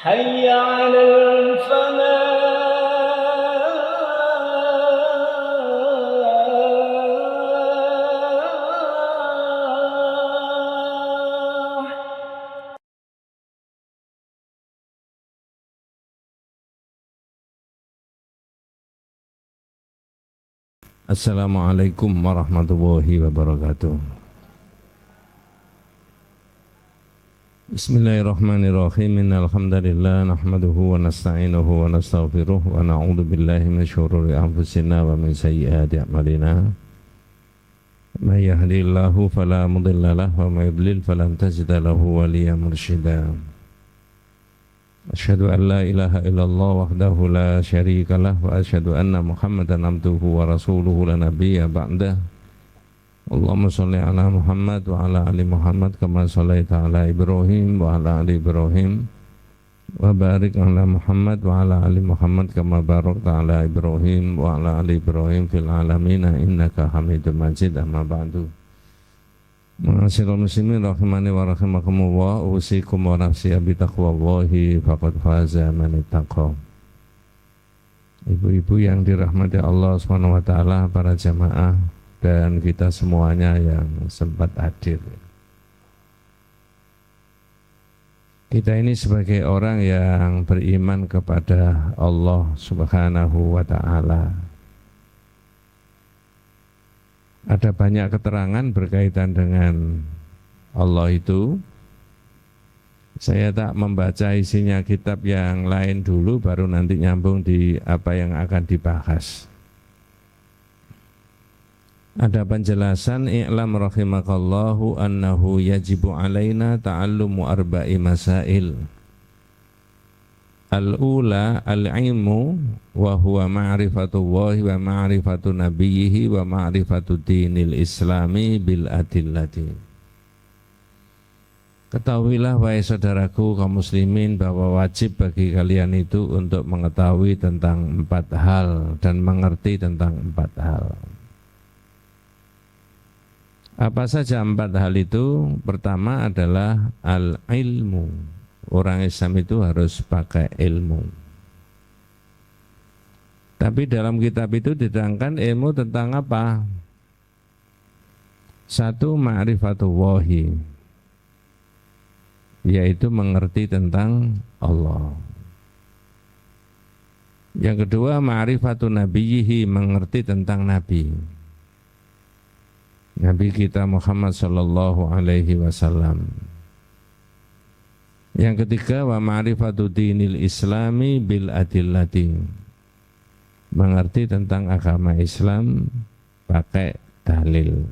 حي على الفلاح. Assalamualaikum warahmatullahi wabarakatuh. Bismillahirrahmanirrahim. Innal hamdalillah nahmaduhu wa nasta'inuhu wa nastaghfiruh wa na'udzu billahi min syururi anfusina wa min sayyiati a'malina. May yahdihillahu fala mudilla lahu wa may yudlil falan tajida lahu waliyyan mursyida. Asyhadu an la ilaha illallah wahdahu la syarika lah wa asyhadu anna Muhammadan abduhu wa rasuluhu la nabiyya ba'dah. Allahumma shalli ala Muhammad wa ala ali Muhammad kama shallaita ala Ibrahim wa ala ali Ibrahim wa barik ala Muhammad wa ala ali Muhammad kama barakta ala Ibrahim wa ala ali Ibrahim fil alamin innaka Hamidum Majid. Amma ba'du. Ma'asyiral muslimin rahimani wa rahimakumullah, usikum wa nafsi bi taqwallahi faqad faza man ittaqa. Ibu-ibu yang dirahmati Allah Subhanahu wa taala, para jamaah dan kita semuanya yang sempat hadir. Kita ini sebagai orang yang beriman kepada Allah Subhanahu wa taala. Ada banyak keterangan berkaitan dengan Allah itu. Saya tak membaca isinya kitab yang lain dulu, baru nanti nyambung di apa yang akan dibahas. Ada penjelasan, i'lam rahimakallahu annahu yajibu alaina ta'allumu arba'i masail. Al-ula al-ilmu wa huwa ma'rifatullahi wa ma'rifatu nabiyhi wa ma'rifatu dinil islami bil adillati. Ketahuilah wahai saudaraku kaum muslimin bahwa wajib bagi kalian itu untuk mengetahui tentang 4 hal dan mengerti tentang 4 hal. Apa saja 4 hal itu? Pertama adalah al-ilmu. Orang Islam itu harus pakai ilmu. Tapi dalam kitab itu diterangkan ilmu tentang apa? 1, ma'rifatullahi, yaitu mengerti tentang Allah. Yang kedua, ma'rifatu nabiyhi, mengerti tentang Nabi. Nabi kita Muhammad sallallahu alaihi wasallam. Yang ketiga, wa ma'rifatu dinil islami bil adillati, mengerti tentang agama Islam pakai dalil.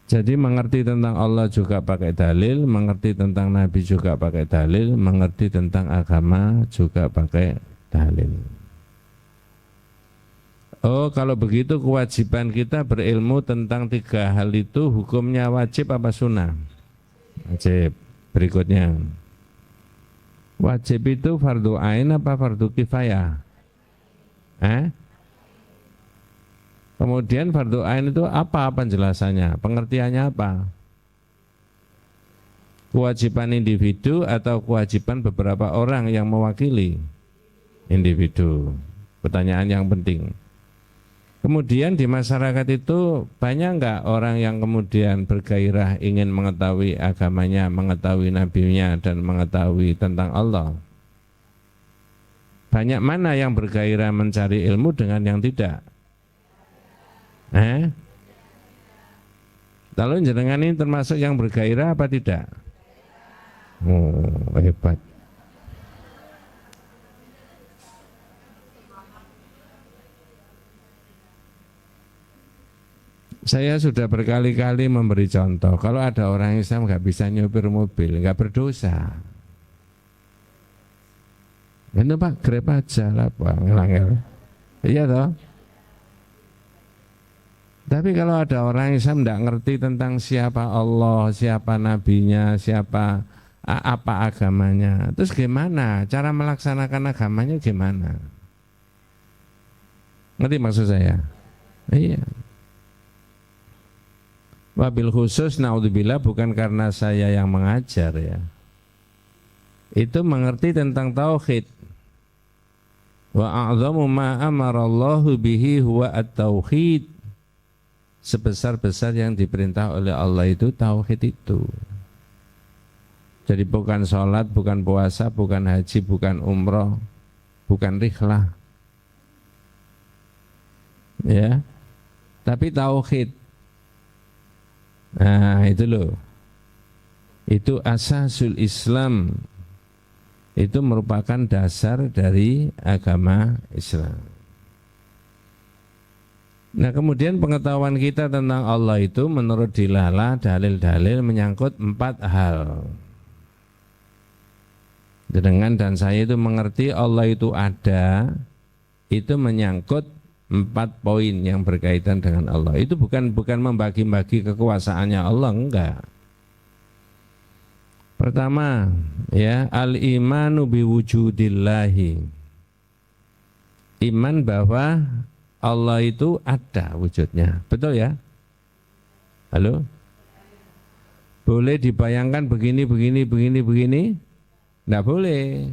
Jadi mengerti tentang Allah juga pakai dalil, mengerti tentang Nabi juga pakai dalil, mengerti tentang agama juga pakai dalil. Oh, kalau begitu kewajiban kita berilmu tentang 3 hal itu hukumnya wajib apa sunnah? Wajib. Berikutnya, wajib itu fardu ain apa fardu kifayah? Kemudian fardu ain itu apa penjelasannya? Pengertiannya apa? Kewajiban individu atau kewajiban beberapa orang yang mewakili individu? Pertanyaan yang penting. Kemudian di masyarakat itu banyak enggak orang yang kemudian bergairah ingin mengetahui agamanya, mengetahui nabinya, dan mengetahui tentang Allah? Banyak mana yang bergairah mencari ilmu dengan yang tidak? Lalu jenengan ini termasuk yang bergairah apa tidak? Oh, hebat. Saya sudah berkali-kali memberi contoh, kalau ada orang Islam nggak bisa nyopir mobil, nggak berdosa. Itu Pak, Grab aja lah Pak, ngel-ngel. Iya toh? Tapi kalau ada orang Islam nggak ngerti tentang siapa Allah, siapa nabinya, siapa apa agamanya, terus gimana? Cara melaksanakan agamanya gimana? Ngerti maksud saya? Iya. Wabil khusus naudzubillah bukan karena saya yang mengajar ya. itu mengerti tentang tauhid. Wa a'zamu ma amarallahu bihi huwa at-tauhid. Sebesar-besar yang diperintah oleh Allah itu tauhid itu. Jadi bukan sholat, bukan puasa, bukan haji, bukan umroh, bukan rihlah. Ya. Tapi tauhid. Nah, itu loh. Itu asasul Islam. Itu merupakan dasar dari agama Islam. Nah, kemudian pengetahuan kita tentang Allah itu menurut dilala dalil-dalil menyangkut 4 hal. Dengan dan saya itu mengerti Allah itu ada, itu menyangkut 4 poin yang berkaitan dengan Allah. Itu bukan membagi-bagi kekuasaannya Allah, enggak. Pertama, ya, al-imanu biwujudillahi. Iman bahwa Allah itu ada wujudnya. Betul ya? Halo? Boleh dibayangkan begini? Tidak boleh.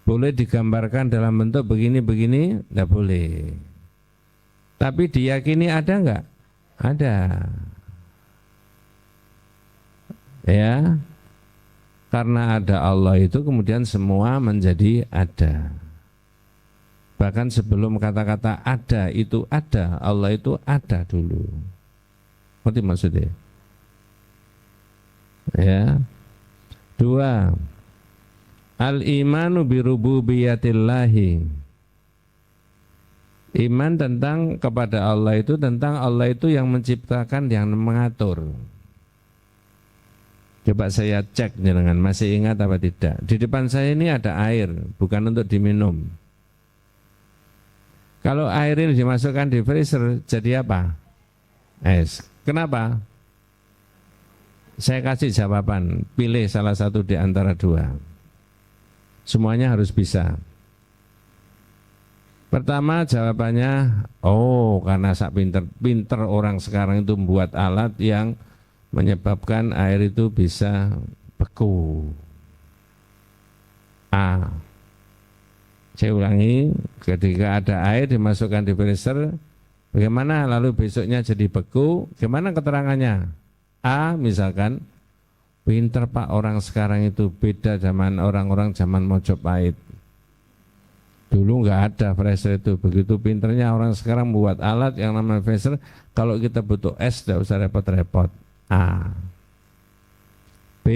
Boleh digambarkan dalam bentuk begini? Tidak boleh. Tapi diyakini ada enggak? Ada. Ya. Karena ada Allah itu kemudian semua menjadi ada. Bahkan sebelum kata-kata ada itu ada, Allah itu ada dulu. Ngerti maksudnya? Ya. 2. Al-imanu birububiyatillahi. Iman tentang kepada Allah itu, tentang Allah itu yang menciptakan, yang mengatur. Coba saya cek dengan masih ingat apa tidak. Di depan saya ini ada air, bukan untuk diminum. Kalau air ini dimasukkan di freezer jadi apa? Es. Kenapa? Saya kasih jawaban, pilih salah satu di antara 2. Semuanya harus bisa. Pertama jawabannya, karena sak pinter orang sekarang itu membuat alat yang menyebabkan air itu bisa beku. A. Saya ulangi, ketika ada air dimasukkan di freezer, bagaimana lalu besoknya jadi beku? Gimana keterangannya? A, misalkan, pinter Pak orang sekarang itu, beda zaman orang-orang zaman Mojopahit. Dulu nggak ada freezer itu, begitu pinternya orang sekarang buat alat yang namanya freezer. Kalau kita butuh es, tidak usah repot-repot. A. B,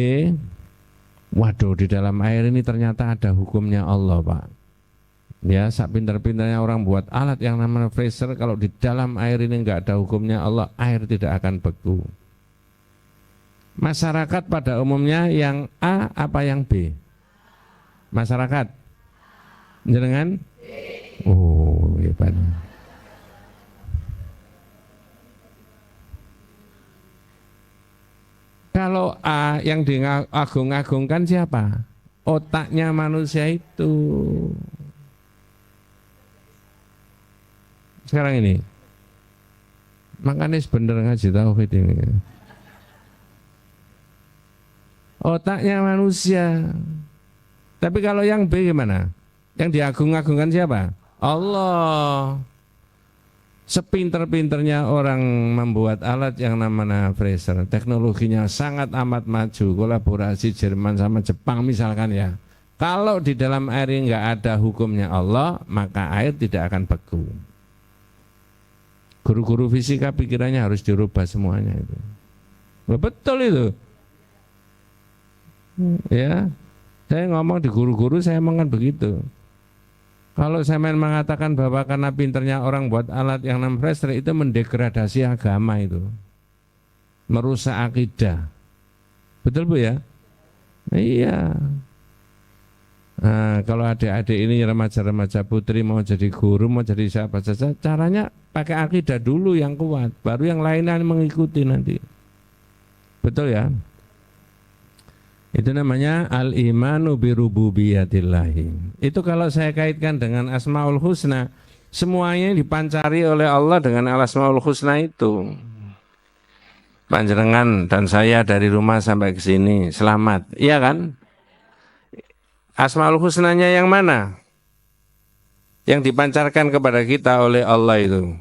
waduh di dalam air ini ternyata ada hukumnya Allah Pak. Ya, sak pintar-pintarnya orang buat alat yang namanya freezer, kalau di dalam air ini enggak ada hukumnya Allah, air tidak akan beku. Masyarakat pada umumnya yang A apa yang B? Masyarakat? Jenengan? Oh, hebat. Kalau A yang diagung-agungkan siapa? Otaknya manusia itu. Sekarang ini, makanya sebenar ngaji tauhid ini. Otaknya manusia. Tapi kalau yang B gimana? Yang diagung-agungkan siapa? Allah. Sepinter-pinternya orang membuat alat yang namanya freezer, teknologinya sangat amat maju, kolaborasi Jerman sama Jepang misalkan ya. Kalau di dalam air nggak ada hukumnya Allah, maka air tidak akan beku. Guru-guru fisika pikirannya harus dirubah semuanya itu. Betul itu. Ya, saya ngomong di guru-guru saya ngomong kan begitu. Kalau saya mengatakan bahwa karena pinternya orang buat alat yang namanya freezer itu mendegradasi agama itu, merusak akidah. Betul Bu ya? Iya. Nah, kalau adik-adik ini remaja-remaja putri mau jadi guru, mau jadi siapa saja, caranya pakai akidah dulu yang kuat, baru yang lainnya mengikuti nanti. Betul ya? Itu namanya al-imanu birububiyatillahi. Itu kalau saya kaitkan dengan Asmaul Husna, semuanya dipancari oleh Allah dengan Asmaul Husna itu. Panjenengan dan saya dari rumah sampai ke sini selamat, iya kan? Asmaul Husnanya yang mana? Yang dipancarkan kepada kita oleh Allah itu.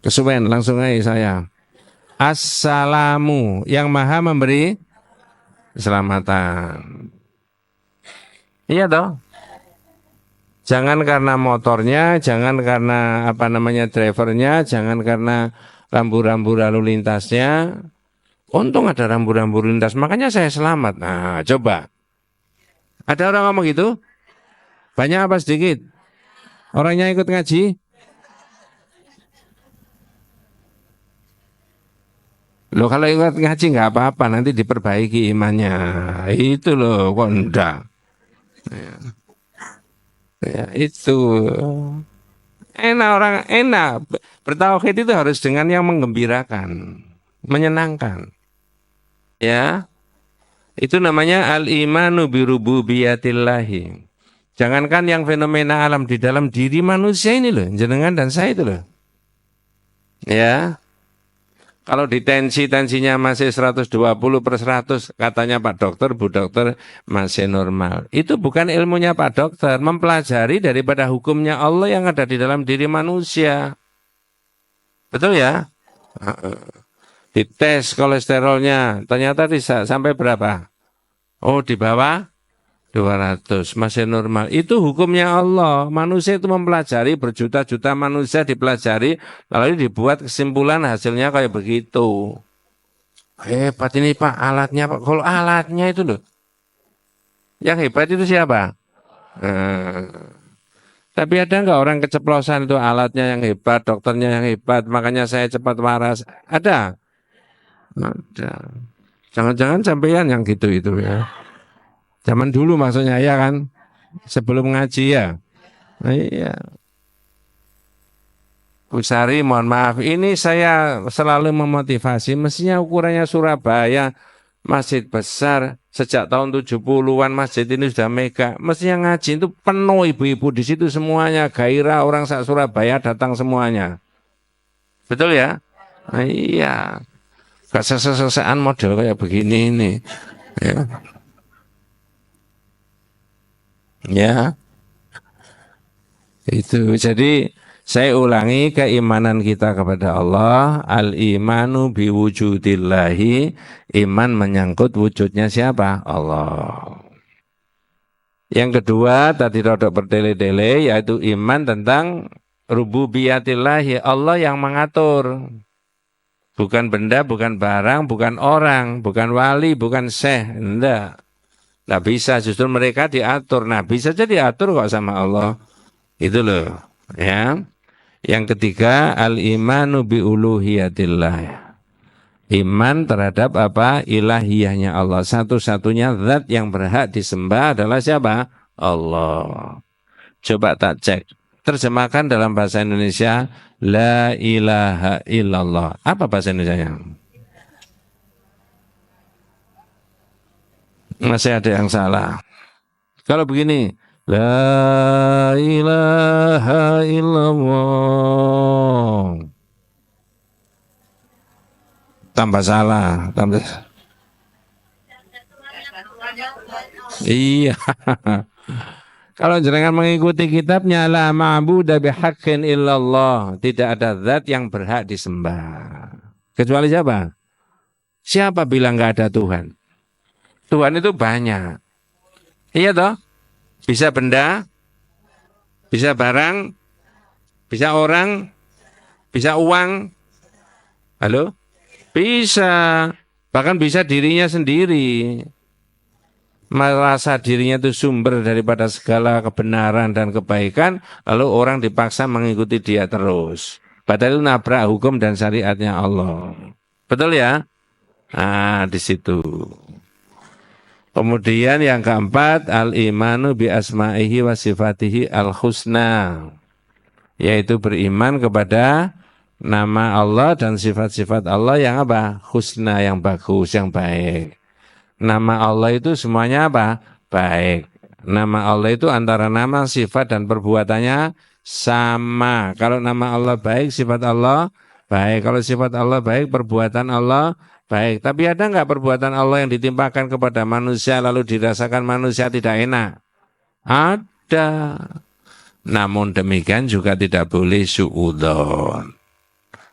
Kesuwen langsung aja saya. Assalamu, yang maha memberi keselamatan. Iya toh? Jangan karena motornya, jangan karena drivernya, jangan karena rambu-rambu lalu lintasnya. Untung ada rambu-rambu lintas, makanya saya selamat. Nah, coba. Ada orang ngomong gitu? Banyak apa sedikit? Orangnya ikut ngaji? Loh, kalau ikut ngaji nggak apa-apa, nanti diperbaiki imannya. Itu loh, kok enggak? Ya, itu. Enak. Bertauhid itu harus dengan yang menggembirakan, menyenangkan. Ya. Itu namanya al-imanu birububiyatillahi. Jangankan yang fenomena alam di dalam diri manusia ini loh, jenengan dan saya itu loh. Ya. Kalau tensinya masih 120/100, katanya Pak Dokter, Bu Dokter masih normal. Itu bukan ilmunya Pak Dokter, mempelajari daripada hukumnya Allah yang ada di dalam diri manusia. Betul ya? Dites kolesterolnya, ternyata bisa sampai berapa? Oh, di bawah 200, masih normal. Itu hukumnya Allah. Manusia itu mempelajari, berjuta-juta manusia dipelajari, lalu dibuat kesimpulan hasilnya kayak begitu. Hebat ini Pak, alatnya Pak. Kalau alatnya itu loh. Yang hebat itu siapa? Tapi ada enggak orang keceplosan itu alatnya yang hebat, dokternya yang hebat, makanya saya cepat waras? Ada? Ada. Jangan-jangan sampean yang gitu itu ya. Zaman dulu maksudnya ya kan, sebelum ngaji ya. Nah, iya. Bu Sari, mohon maaf, ini saya selalu memotivasi, mestinya ukurannya Surabaya, masjid besar, sejak tahun 70-an masjid ini sudah mega, mestinya ngaji itu penuh ibu-ibu di situ semuanya, gairah orang Surabaya datang semuanya. Betul ya? Nah, iya. Gak sesesaan model kayak begini ini. Ya. Ya, itu. Jadi saya ulangi keimanan kita kepada Allah. Al-imanu biwujudillahi. Iman menyangkut wujudnya siapa? Allah. Yang kedua tadi rodok bertele-tele, yaitu iman tentang rububiyatillahi. Allah yang mengatur. Bukan benda, bukan barang, bukan orang, bukan wali, bukan syekh. Enggak. Nggak bisa, justru mereka diatur. Nah, bisa jadi diatur kok sama Allah. Itu loh. Ya. Yang ketiga, al-imanu biuluhiyatillah. Iman terhadap apa? Ilahiyahnya Allah. Satu-satunya zat yang berhak disembah adalah siapa? Allah. Coba tak cek. Terjemahkan dalam bahasa Indonesia, la ilaha illallah. Apa bahasa Indonesianya? Masih ada yang salah. Kalau begini, la ilaha illallah. Tambah salah. Iya. Kalau jenengan mengikuti kitabnya, la ma'budu bihaqqin illallah. Tidak ada zat yang berhak disembah. Kecuali siapa? Siapa bilang nggak ada Tuhan? Tuhan itu banyak. Iya toh? Bisa benda, bisa barang, bisa orang, bisa uang. Halo? Bisa. Bahkan bisa dirinya sendiri. Merasa dirinya itu sumber daripada segala kebenaran dan kebaikan, lalu orang dipaksa mengikuti dia terus. Padahal itu nabrak hukum dan syariatnya Allah. Betul ya? Nah, di situ. Kemudian yang keempat, al-imanu bi asma'ihi wa sifatihi al-husna. Yaitu beriman kepada nama Allah dan sifat-sifat Allah yang apa? Husna, yang bagus, yang baik. Nama Allah itu semuanya apa? Baik. Nama Allah itu antara nama, sifat, dan perbuatannya sama. Kalau nama Allah baik, sifat Allah baik. Kalau sifat Allah baik, perbuatan Allah baik. Tapi ada nggak perbuatan Allah yang ditimpakan kepada manusia lalu dirasakan manusia tidak enak? Ada. Namun demikian juga tidak boleh suudzon.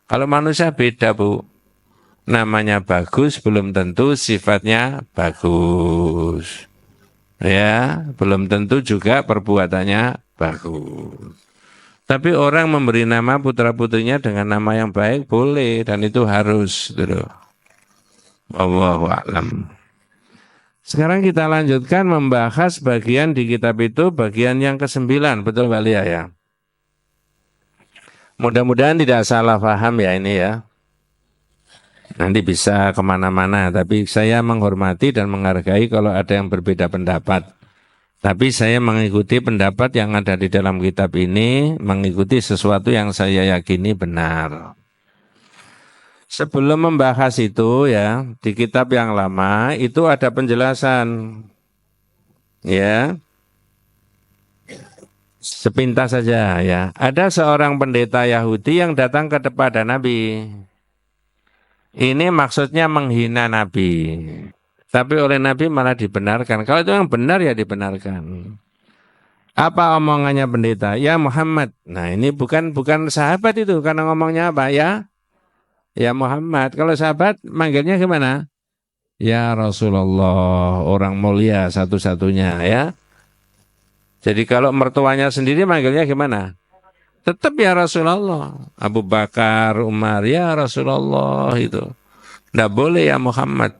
Kalau manusia beda, Bu. Namanya bagus belum tentu sifatnya bagus. Ya, belum tentu juga perbuatannya bagus. Tapi orang memberi nama putra-putrinya dengan nama yang baik boleh dan itu harus, gitu. Wallahu a'lam. Sekarang kita lanjutkan membahas bagian di kitab itu, bagian yang ke-9, betul Mbak Lia ya? Mudah-mudahan tidak salah paham ya ini ya. Nanti bisa kemana-mana, tapi saya menghormati dan menghargai kalau ada yang berbeda pendapat. Tapi saya mengikuti pendapat yang ada di dalam kitab ini, mengikuti sesuatu yang saya yakini benar. Sebelum membahas itu ya, di kitab yang lama itu ada penjelasan. Ya. Sepintas saja ya. Ada seorang pendeta Yahudi yang datang kepada Nabi. Ini maksudnya menghina Nabi. Tapi oleh Nabi malah dibenarkan. Kalau itu yang benar ya dibenarkan. Apa omongannya pendeta? Ya Muhammad. Nah ini bukan sahabat itu. Karena ngomongnya apa? Ya Muhammad. Kalau sahabat manggilnya gimana? Ya Rasulullah. Orang mulia satu-satunya ya. Jadi kalau mertuanya sendiri manggilnya gimana? Tetap ya Rasulullah. Abu Bakar, Umar, ya Rasulullah itu. Tidak boleh ya Muhammad.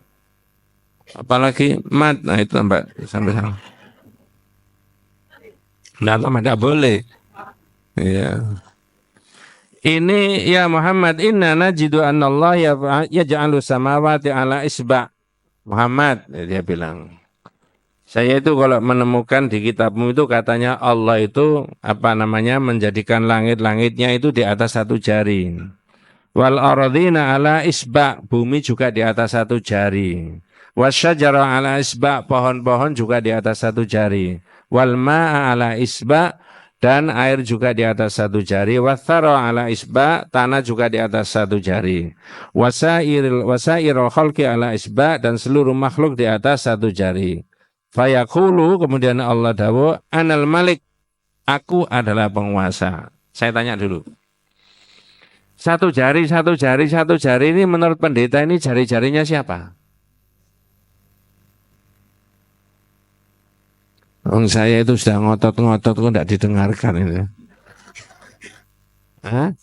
Apalagi mat, nah itu sampai sana. Tidak boleh. Ya. Ini ya Muhammad, inna najidu annallah yaj'alu samawati ala isba'. Muhammad, dia bilang. Saya itu kalau menemukan di kitabmu itu katanya Allah itu menjadikan langit-langitnya itu di atas satu jari. Wal ardhina ala isba', bumi juga di atas satu jari. Wasyajara ala isba', pohon-pohon juga di atas satu jari. Wal ma'a ala isba', dan air juga di atas satu jari. Wathara ala isba', tanah juga di atas satu jari. Wasairul khalqi ala isba', dan seluruh makhluk di atas satu jari. Fayaqulu, kemudian Allah dawuh, anal malik, aku adalah penguasa. Saya tanya dulu. Satu jari ini menurut pendeta ini jari-jarinya siapa? Saya itu sudah ngotot-ngotot kok tidak didengarkan ini. Hah?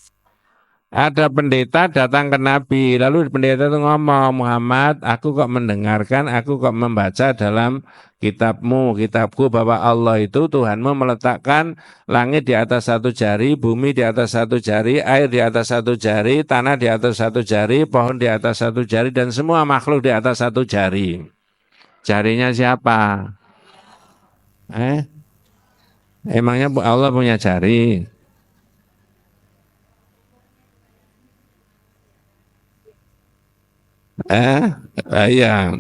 Ada pendeta datang ke Nabi, lalu pendeta itu ngomong, Muhammad, aku kok mendengarkan, aku kok membaca dalam kitabku bahwa Allah itu Tuhanmu meletakkan langit di atas satu jari, bumi di atas satu jari, air di atas satu jari, tanah di atas satu jari, pohon di atas satu jari, dan semua makhluk di atas satu jari. Jarinya siapa? Emangnya Allah punya jari? Iya.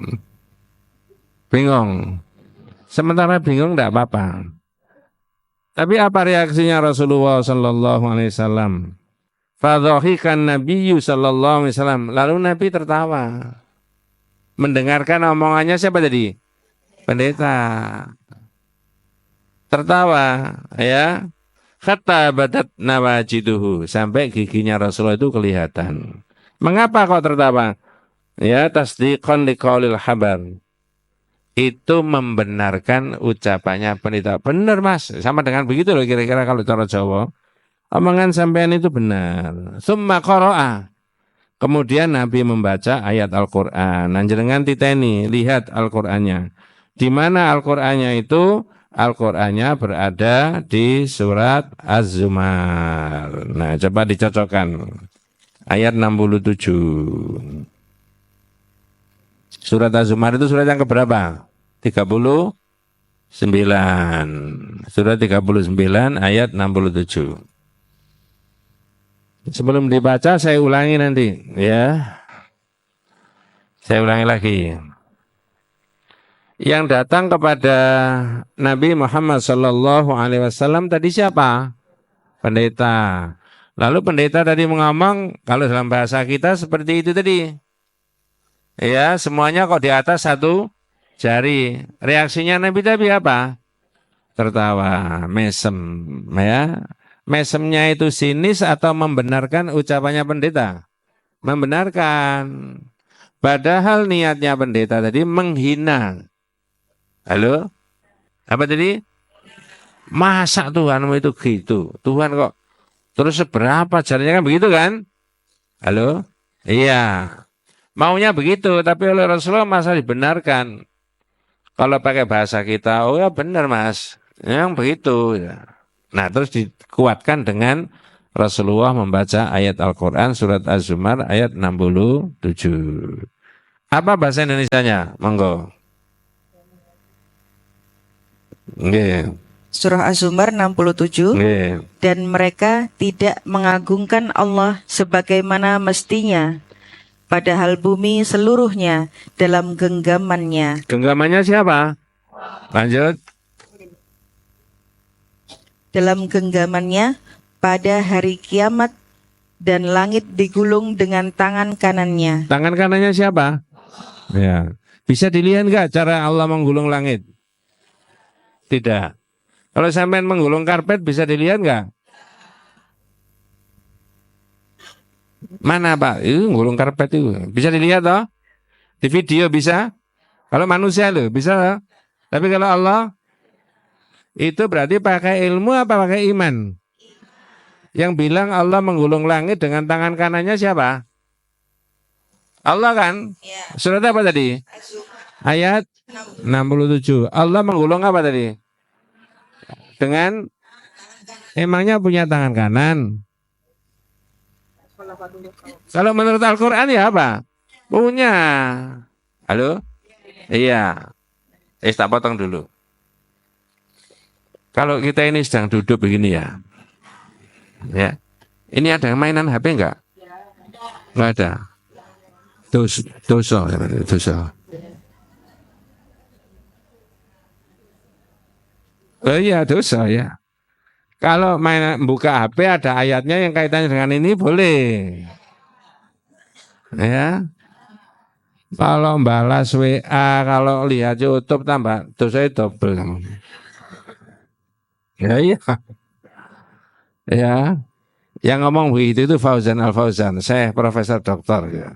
Bingung. Sementara bingung tidak apa-apa. Tapi apa reaksinya Rasulullah sallallahu alaihi wasallam? Fadhahikan Nabiyyu sallallahu alaihi wasallam. Lalu Nabi tertawa. Mendengarkan omongannya siapa tadi? Pendeta. Tertawa, ya. Hatta badat nawajiduhu, sampai giginya Rasulullah itu kelihatan. Mengapa kok tertawa? Ya, tasdiqan liqaulil habar. Itu membenarkan ucapannya pendeta. Benar Mas, sama dengan begitu loh kira-kira kalau cara Jawa. Omongan sampean itu benar. Summa qara'a. Kemudian Nabi membaca ayat Al-Qur'an. Nanjenengan titeni, lihat Al-Qur'annya. Di mana Al-Qur'annya itu? Al-Qur'annya berada di surat Az-Zumar. Nah, coba dicocokkan. Ayat 67. Surat Az-Zumar itu surat yang keberapa? 39. Surat 39 ayat 67. Sebelum dibaca saya ulangi nanti, ya. Saya ulangi lagi. Yang datang kepada Nabi Muhammad sallallahu alaihi wasallam tadi siapa? Pendeta. Lalu pendeta tadi ngomong, kalau dalam bahasa kita seperti itu tadi. Ya, semuanya kok di atas satu jari. Reaksinya Nabi tadi apa? Tertawa, mesem. Ya, mesemnya itu sinis atau membenarkan ucapannya pendeta? Membenarkan. Padahal niatnya pendeta tadi menghina. Halo? Apa tadi? Masa Tuhanmu itu gitu? Tuhan kok terus seberapa jarinya, kan begitu kan? Halo? Iya. Maunya begitu, tapi oleh Rasulullah masa dibenarkan. Kalau pakai bahasa kita, oh ya benar mas. Yang begitu. Nah terus dikuatkan dengan Rasulullah membaca ayat Al-Quran surat Az-Zumar ayat 67. Apa bahasa Indonesianya? Monggo. Nggih. Surah Az-Zumar 67. Nggih. Dan mereka tidak mengagungkan Allah sebagaimana mestinya, padahal bumi seluruhnya dalam genggamannya. Genggamannya siapa? Lanjut. Dalam genggamannya pada hari kiamat, dan langit digulung dengan tangan kanannya. Tangan kanannya siapa? Ya. Bisa dilihat nggak cara Allah menggulung langit? Tidak. Kalau sampean menggulung karpet bisa dilihat nggak? Mana Pak? Itu gulung karpet itu. Bisa dilihat toh? Di video bisa? Kalau manusia loh, bisa toh? Tapi kalau Allah, itu berarti pakai ilmu apa pakai iman? Yang bilang Allah menggulung langit dengan tangan kanannya siapa? Allah kan? Surat apa tadi? Ayat 67. Allah menggulung apa tadi? Dengan, emangnya punya tangan kanan? Kalau menurut Al-Quran ya apa? Punya. Halo? Iya. Tak potong dulu. Kalau kita ini sedang duduk begini ya. Ya. Ini ada mainan HP enggak? Enggak ada. Dosa. Oh iya, dosa ya. Kalau main buka HP ada ayatnya yang kaitannya dengan ini boleh. Ya. Kalau balas WA, kalau lihat YouTube tambah dosa double. Ya iya. Ya. Yang ngomong begitu itu Fauzan Al-Fauzan, saya profesor doktor ya.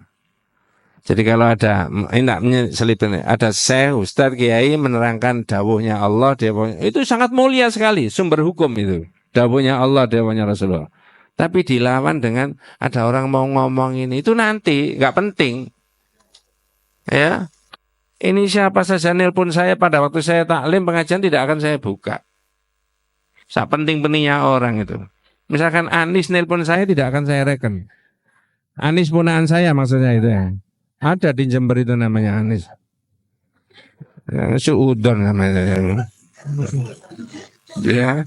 Jadi kalau ada ini selipin, ada Syekh Ustadz Kiai menerangkan dawuhnya Allah, itu sangat mulia sekali sumber hukum itu. Dawuhnya Allah, dawuhnya Rasulullah. Tapi dilawan dengan ada orang mau ngomong ini, itu nanti nggak penting. Ya, ini siapa saja nelpon saya pada waktu saya taklim pengajian tidak akan saya buka. Penting-pentingnya orang itu. Misalkan Anis nelpon saya tidak akan saya reken. Anis punaan saya maksudnya itu ya. Ada di Jember itu namanya Anis. Ya, Suudon namanya. Ya.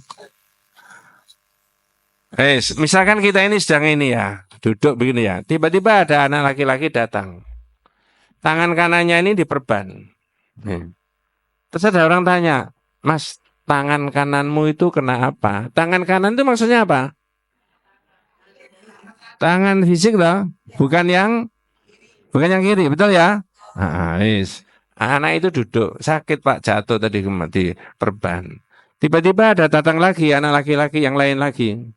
Misalkan kita ini sedang ini ya, duduk begini ya. Tiba-tiba ada anak laki-laki datang. Tangan kanannya ini diperban. Terus ada orang tanya, Mas, tangan kananmu itu kena apa? Tangan kanan itu maksudnya apa? Tangan fisik loh, bukan yang kiri, betul ya? Anak itu duduk, sakit Pak, jatuh tadi di perban. Tiba-tiba ada datang lagi anak laki-laki yang lain lagi.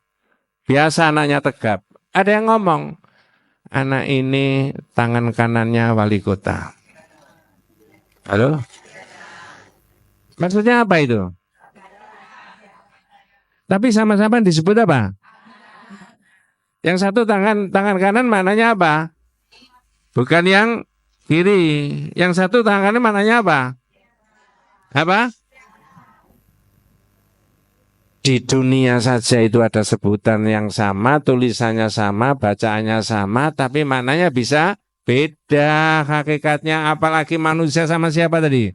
Biasa anaknya tegap. Ada yang ngomong, anak ini tangan kanannya wali kota. Halo? Maksudnya apa itu? Tapi sama-sama disebut apa? Yang satu tangan kanan maknanya apa? Bukan yang kiri. Yang satu tangan kanan maknanya apa? Apa? Di dunia saja itu ada sebutan yang sama, tulisannya sama, bacaannya sama, tapi maknanya bisa beda hakikatnya. Apalagi manusia sama siapa tadi?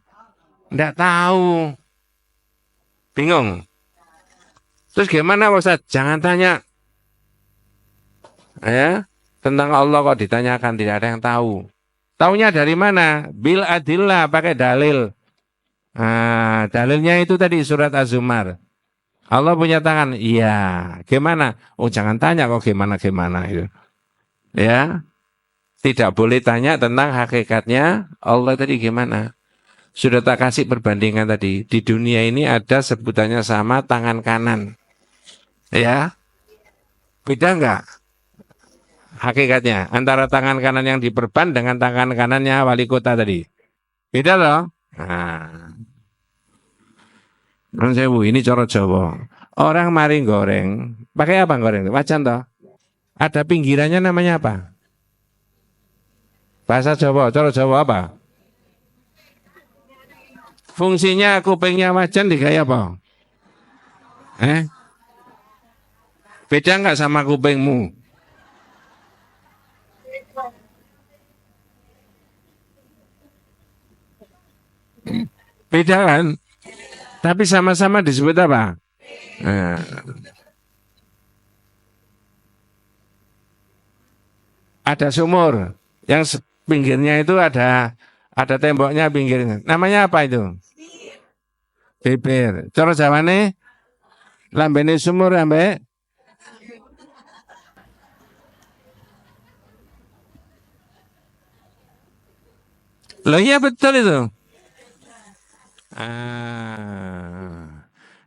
Tidak tahu. Bingung. Terus gimana Ustaz? Jangan tanya. Ya, tentang Allah kok ditanyakan, tidak ada yang tahu. Taunya dari mana? Bil adillah, pakai dalil. Dalilnya itu tadi surat Az-Zumar. Allah punya tangan. Iya. Gimana? Oh jangan tanya kok gimana itu. Ya. Tidak boleh tanya tentang hakikatnya Allah tadi gimana. Sudah tak kasih perbandingan tadi. Di dunia ini ada sebutannya sama tangan kanan. Ya. Beda enggak hakikatnya antara tangan kanan yang diperban dengan tangan kanannya wali kota tadi? Beda loh. Nah. Nun sewu, ini coro Jawa. Orang mari goreng, pakai apa goreng? Wajan toh. Ada pinggirannya namanya apa? Bahasa Jawa, coro Jawa apa? Fungsinya kupingnya wajan digaya apa? Beda nggak sama kupingmu? Beda kan? Tapi sama-sama disebut apa? Nah. Ada sumur yang pinggirnya itu ada temboknya pinggirnya. Namanya apa itu? Bibir. Cara Jawane lambene sumur ambek loh iya betul itu.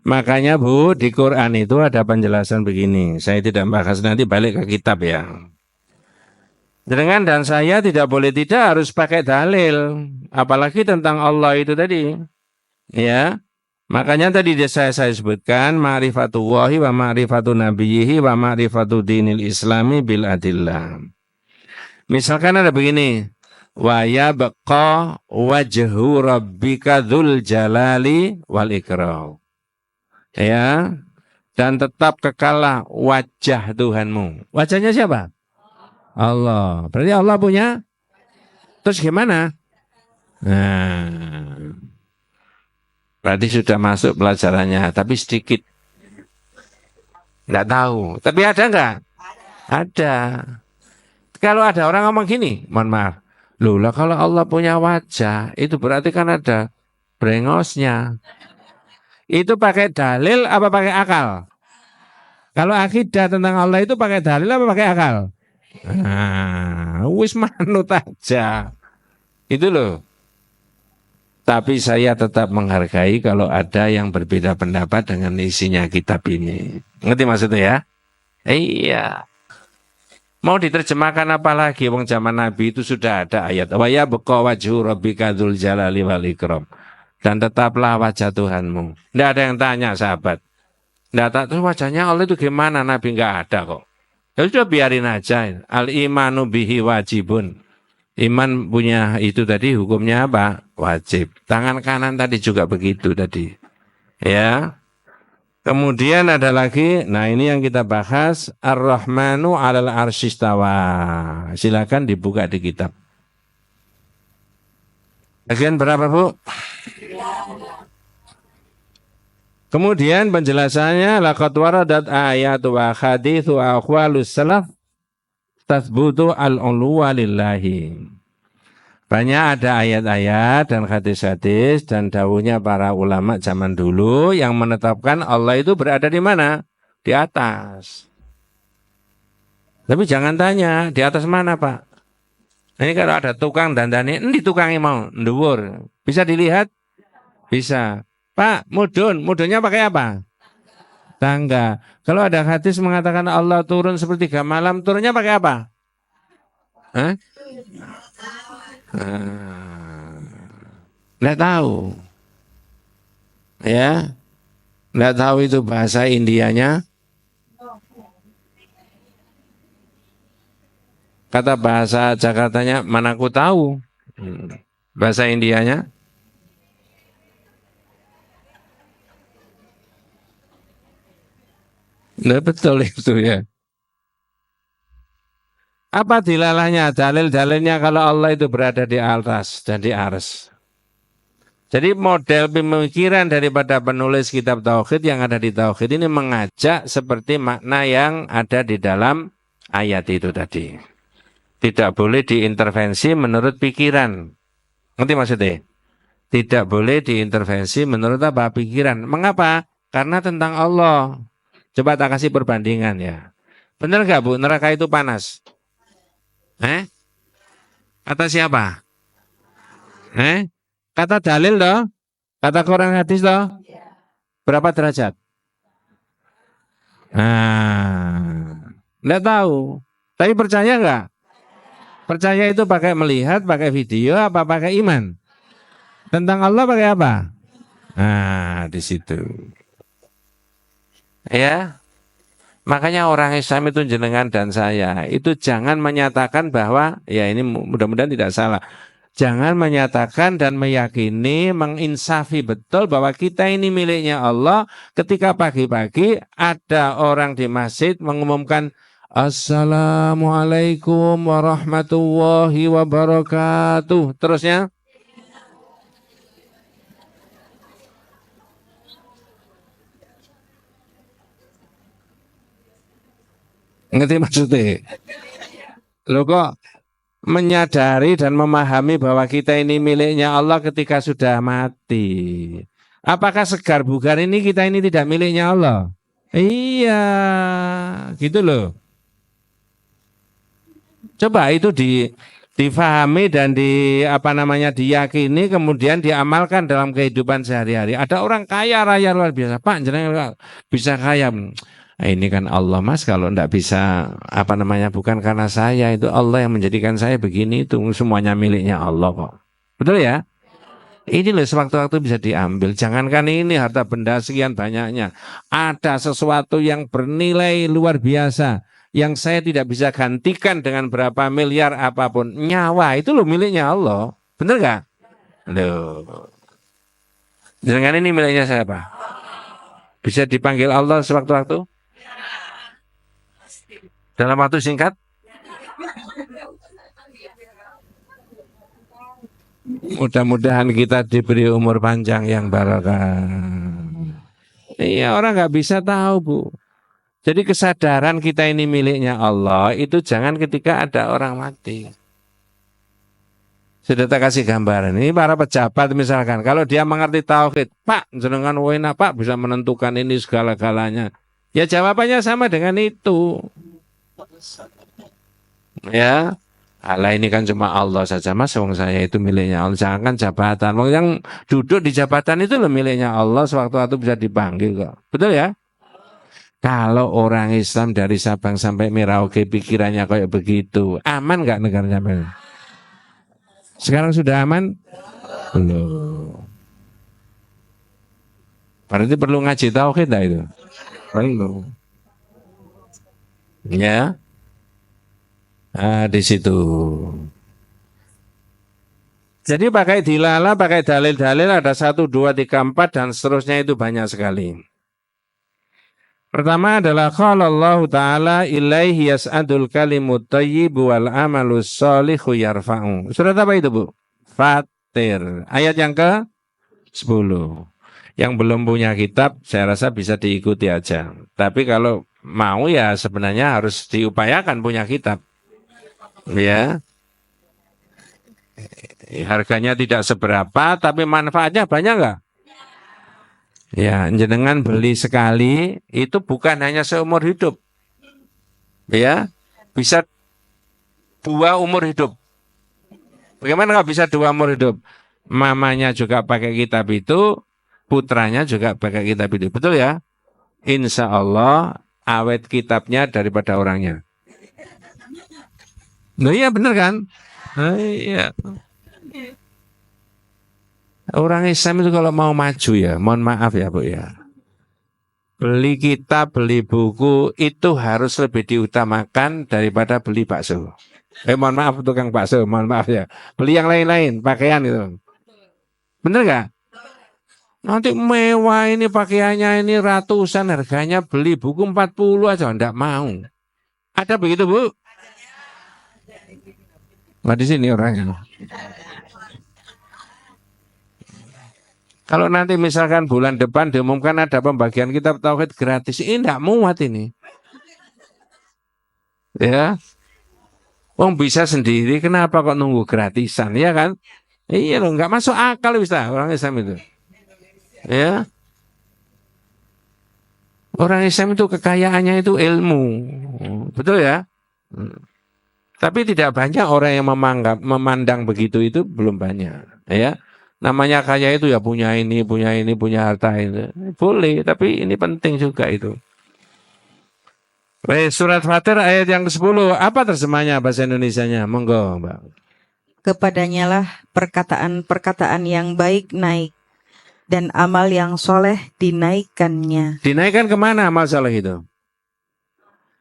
Makanya Bu, di Quran itu ada penjelasan begini. Saya tidak bahas nanti balik ke kitab ya. Dengan dan saya tidak boleh tidak harus pakai dalil. Apalagi tentang Allah itu tadi. Ya. Makanya tadi saya sebutkan ma'rifatullahi wa ma'rifatu nabiyhi wa ma'rifatu dinil islami bil adillah. Misalkan ada begini. Wa yabqa wajhu rabbika dzul jalali wal ikram. Ya, dan tetap kekalah wajah Tuhanmu. Wajahnya siapa? Allah. Berarti Allah punya. Terus gimana? Nah, berarti sudah masuk pelajarannya, tapi sedikit. Enggak tahu. Tapi ada enggak? Ada. Kalau ada orang ngomong gini, mohon maaf. Loh lah kalau Allah punya wajah, itu berarti kan ada brengosnya. Itu pakai dalil apa pakai akal? Kalau akidah tentang Allah itu pakai dalil apa pakai akal? Wis manut aja. Itu loh. Tapi saya tetap menghargai kalau ada yang berbeda pendapat dengan isinya kitab ini. Ngerti maksudnya ya? Iya. Mau diterjemahkan apa lagi? Wong zaman Nabi itu sudah ada ayat. Wa ya baqa wajhu rabbika dzul jalali wal ikram. Dan tetaplah wajah Tuhanmu. Tidak ada yang tanya sahabat. Tidak tahu terus wajahnya Allah itu gimana? Nabi enggak ada kok. Ya sudah biarin aja. Al imanu bihi wajibun. Iman punya itu tadi hukumnya apa? Wajib. Tangan kanan tadi juga begitu tadi. Ya. Kemudian ada lagi, nah ini yang kita bahas, Ar-Rahmanu 'alal arsyistawa. Silakan dibuka di kitab. Bagian berapa, Bu? Kemudian penjelasannya laqad waradat ayatu wa haditsu aqwalus salaf tathbutu al-uluwa lillahi. Banyak ada ayat-ayat dan hadis-hadis dan dawuhnya para ulama zaman dulu yang menetapkan Allah itu berada di mana? Di atas. Tapi jangan tanya, di atas mana Pak? Ini kalau ada tukang dandani, ini tukangnya mau, nduwur. Bisa dilihat? Bisa. Pak, mudunnya pakai apa? Tangga. Kalau ada hadis mengatakan Allah turun sepertiga malam, turunnya pakai apa? Hah? Nggak tahu. Ya. Nggak tahu itu bahasa Indianya. Kata bahasa Jakartanya, mana aku tahu. Bahasa Indianya. Nggak betul itu ya. Apa dilalahnya? Dalil-dalilnya kalau Allah itu berada di atas dan di arsy. Jadi model pemikiran daripada penulis kitab Tauhid yang ada di Tauhid ini mengajak seperti makna yang ada di dalam ayat itu tadi. Tidak boleh diintervensi menurut pikiran. Ngerti maksudnya? Tidak boleh diintervensi menurut apa? Pikiran. Mengapa? Karena tentang Allah. Coba tak kasih perbandingan ya. Benar nggak Bu, neraka itu panas? Kata siapa? Kata dalil toh? Kata Quran hadis toh? Berapa derajat? Nggak tahu. Tapi percaya nggak? Percaya itu pakai melihat, pakai video, apa pakai iman? Tentang Allah pakai apa? Di situ. Ya, makanya orang Islam itu jenengan dan saya itu jangan menyatakan bahwa ya ini mudah-mudahan tidak salah. Jangan menyatakan dan meyakini, menginsafi betul bahwa kita ini miliknya Allah ketika pagi-pagi ada orang di masjid mengumumkan Assalamualaikum warahmatullahi wabarakatuh. Terusnya ngerti maksudnya? Loh kok menyadari dan memahami bahwa kita ini miliknya Allah ketika sudah mati. Apakah segar bugar ini kita ini tidak miliknya Allah? Iya, gitu loh. Coba itu difahami dan diyakini kemudian diamalkan dalam kehidupan sehari-hari. Ada orang kaya raya luar biasa, Pak, jenengan bisa kaya. Ini kan Allah Mas, kalau enggak bisa bukan karena saya, itu Allah yang menjadikan saya begini, itu semuanya miliknya Allah kok. Betul ya? Ini loh sewaktu-waktu bisa diambil. Jangankan ini harta benda sekian banyaknya. Ada sesuatu yang bernilai luar biasa yang saya tidak bisa gantikan dengan berapa miliar apapun. Nyawa itu loh miliknya Allah. Bener gak? Loh. Jangan ini miliknya siapa? Bisa dipanggil Allah sewaktu-waktu? Dalam waktu singkat? Mudah-mudahan kita diberi umur panjang yang barokah. Iya, orang nggak bisa tahu, Bu. Jadi kesadaran kita ini miliknya Allah itu jangan ketika ada orang mati. Sudah tak kasih gambaran. Ini para pejabat misalkan, kalau dia mengerti tauhid, Pak, jenengan wena Pak bisa menentukan ini segala-galanya. Ya jawabannya sama dengan itu. Ya, Allah ini kan cuma Allah saja Mas, wong saya itu miliknya Allah, jangan jabatan. Wong yang duduk di jabatan itu loh miliknya Allah, sewaktu-waktu bisa dipanggil kok. Betul ya? Kalau orang Islam dari Sabang sampai Merauke pikirannya kayak begitu, aman nggak negaranya? Sekarang sudah aman? Belum. Berarti perlu ngaji tauhid lah itu. Perlu. Ya. Di situ. Jadi pakai dilala, pakai dalil-dalil ada 1, 2, 3, 4 dan seterusnya itu banyak sekali. Pertama adalah qala Allah Ta'ala ilaihi yas'adul kalimut thayyibu wal amalus sholihu yarfa'u. Surat apa itu, Bu? Fatir. Ayat yang ke-10. Yang belum punya kitab saya rasa bisa diikuti aja. Tapi kalau mau ya sebenarnya harus diupayakan punya kitab. Ya. Harganya tidak seberapa tapi manfaatnya banyak enggak? Ya, jenengan beli sekali itu bukan hanya seumur hidup. Ya, bisa 2 umur hidup. Bagaimana enggak bisa 2 umur hidup? Mamanya juga pakai kitab itu, putranya juga pakai kitab itu. Betul ya? Insya Allah awet kitabnya daripada orangnya. Nah iya benar kan? Nah, iya. Orang Islam itu kalau mau maju ya, mohon maaf ya Bu ya. Beli kitab, beli buku itu harus lebih diutamakan daripada beli bakso. Mohon maaf tukang bakso, mohon maaf ya. Beli yang lain-lain, pakaian itu. Bener gak? Nanti mewah ini pakaiannya ini ratusan harganya, beli buku 40 aja enggak mau. Ada begitu Bu? Nggak di sini orangnya. Kalau nanti misalkan bulan depan diumumkan ada pembagian kitab tauhid gratis, ini enggak muat ini. Ya. Wong bisa sendiri, kenapa kok nunggu gratisan, ya kan? Iya loh, enggak masuk akal bisa orang Islam itu. Ya. Orang Islam itu kekayaannya itu ilmu. Betul ya? Tapi tidak banyak orang yang memandang begitu, itu belum banyak. Ya, namanya kaya itu ya punya ini, punya harta itu. Boleh, tapi ini penting juga itu. Surat Fatir ayat yang ke-10. Apa terjemahnya bahasa Indonesianya? Monggo, Mbak. Kepadanya lah perkataan-perkataan yang baik naik, dan amal yang soleh dinaikkannya. Dinaikkan kemana amal soleh itu?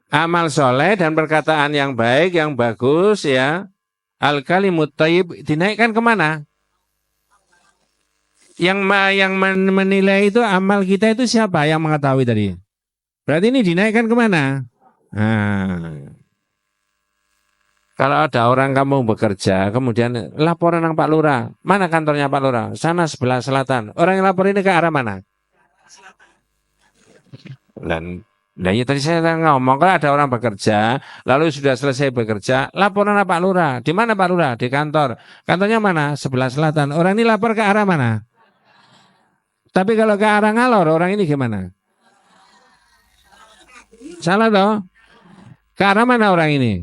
Amal soleh dan perkataan yang baik, yang bagus ya. Al-kalimut thayyib dinaikkan kemana? Yang menilai itu amal kita itu siapa yang mengetahui tadi? Berarti ini dinaikkan kemana? Nah, kalau ada orang kamu bekerja, kemudian laporan nang Pak Lurah. Mana kantornya Pak Lurah? Sana sebelah selatan. Orang yang lapor ini ke arah mana? Dan ya tadi saya ngomong, kalau ada orang bekerja, lalu sudah selesai bekerja, laporan Pak Lurah. Di mana Pak Lurah? Di kantor. Kantornya mana? Sebelah selatan. Orang ini lapor ke arah mana? Tapi kalau ke arah ngalor, orang ini gimana? Salah toh? Ke arah mana orang ini?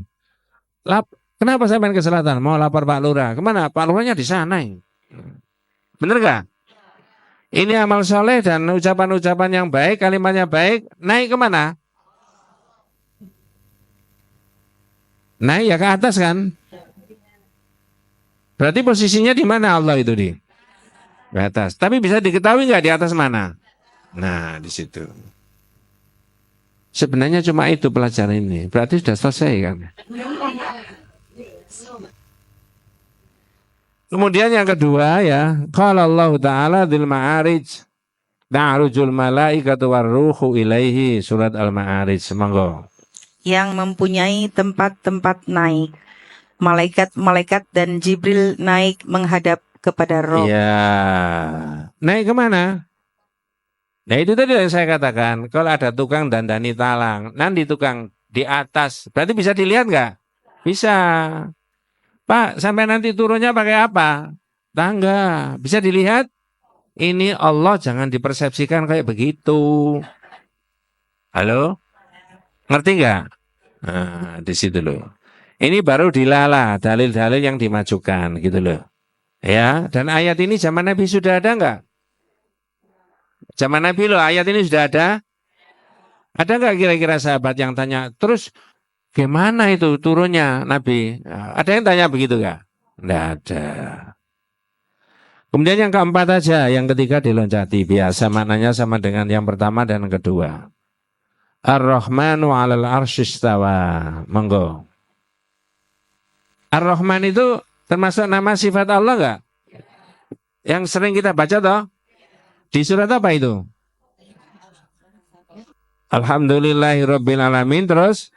Kenapa saya main ke selatan? Mau lapor Pak Lurah. Kemana? Pak Lurahnya di sana. Bener gak? Ini amal soleh dan ucapan-ucapan yang baik, kalimatnya baik, naik kemana? Naik ya ke atas kan? Berarti posisinya di mana Allah itu di atas. Tapi bisa diketahui nggak di atas mana? Nah, di situ. Sebenarnya cuma itu pelajaran ini. Berarti sudah selesai kan? Kemudian yang kedua ya, qala Allah Ta'ala dzil ma'arij ta'rujul malaikatu warruhu ilaihi, surat Al-Ma'arij. Monggo. Yang mempunyai tempat-tempat naik, malaikat-malaikat dan Jibril naik menghadap kepada Roh. Ya, naik kemana? Nah itu tadi yang saya katakan, kalau ada tukang dandani talang, nanti tukang di atas, berarti bisa dilihat nggak? Bisa. Pak, sampai nanti turunnya pakai apa? Tangga. Bisa dilihat? Ini Allah jangan dipersepsikan kayak begitu. Halo? Ngerti nggak? Nah, di situ loh. Ini baru dilala dalil-dalil yang dimajukan gitu loh. Ya, dan ayat ini zaman Nabi sudah ada nggak? Zaman Nabi loh, ayat ini sudah ada. Ada nggak kira-kira sahabat yang tanya, terus gimana itu turunnya Nabi? Ada yang tanya begitu nggak? Nggak ada. Kemudian yang keempat aja, yang ketiga diloncati. Biasa maknanya sama dengan yang pertama dan yang kedua. Ar-Rahmanu 'alal 'arsy istawa. Monggo. Ar-Rahman itu termasuk nama sifat Allah nggak? Yang sering kita baca toh? Di surat apa itu? Alhamdulillahirabbil alamin, terus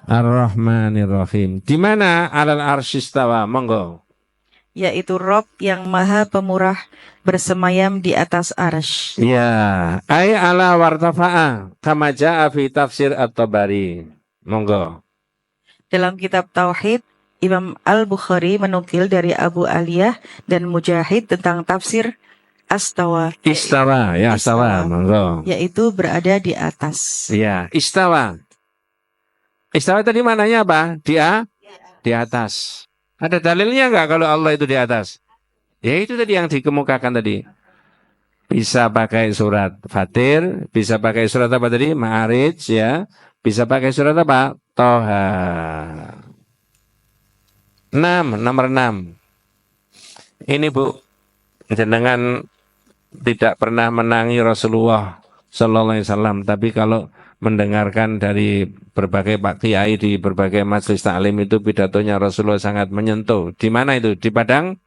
Ar-Rahmanir-Rahim. Di mana 'alal 'arsy istawa? Monggo. Yaitu Rob yang maha pemurah bersemayam di atas arsy. Ya, ay ala wartafa'a kama ja'a fi tafsir at-Tabari. Monggo. Dalam kitab Tauhid, Imam Al-Bukhari menukil dari Abu Aliyah dan Mujahid tentang tafsir Astawa. Istawa, ya istawa, monggo. Yaitu berada di atas. Ya, istawa. Istawa tadi mananya apa? Di atas. Ada dalilnya enggak kalau Allah itu di atas? Ya itu tadi yang dikemukakan tadi. Bisa pakai surat Fatir, bisa pakai surat apa tadi? Ma'arij ya. Bisa pakai surat apa? Toha. 6, nomor 6. Ini Bu, jenengan tidak pernah menangi Rasulullah Sallallahu Alaihi Wasallam, tapi kalau mendengarkan dari berbagai Pak Kiai di berbagai majelis taklim itu pidatonya Rasulullah sangat menyentuh. Di mana itu? Di Padang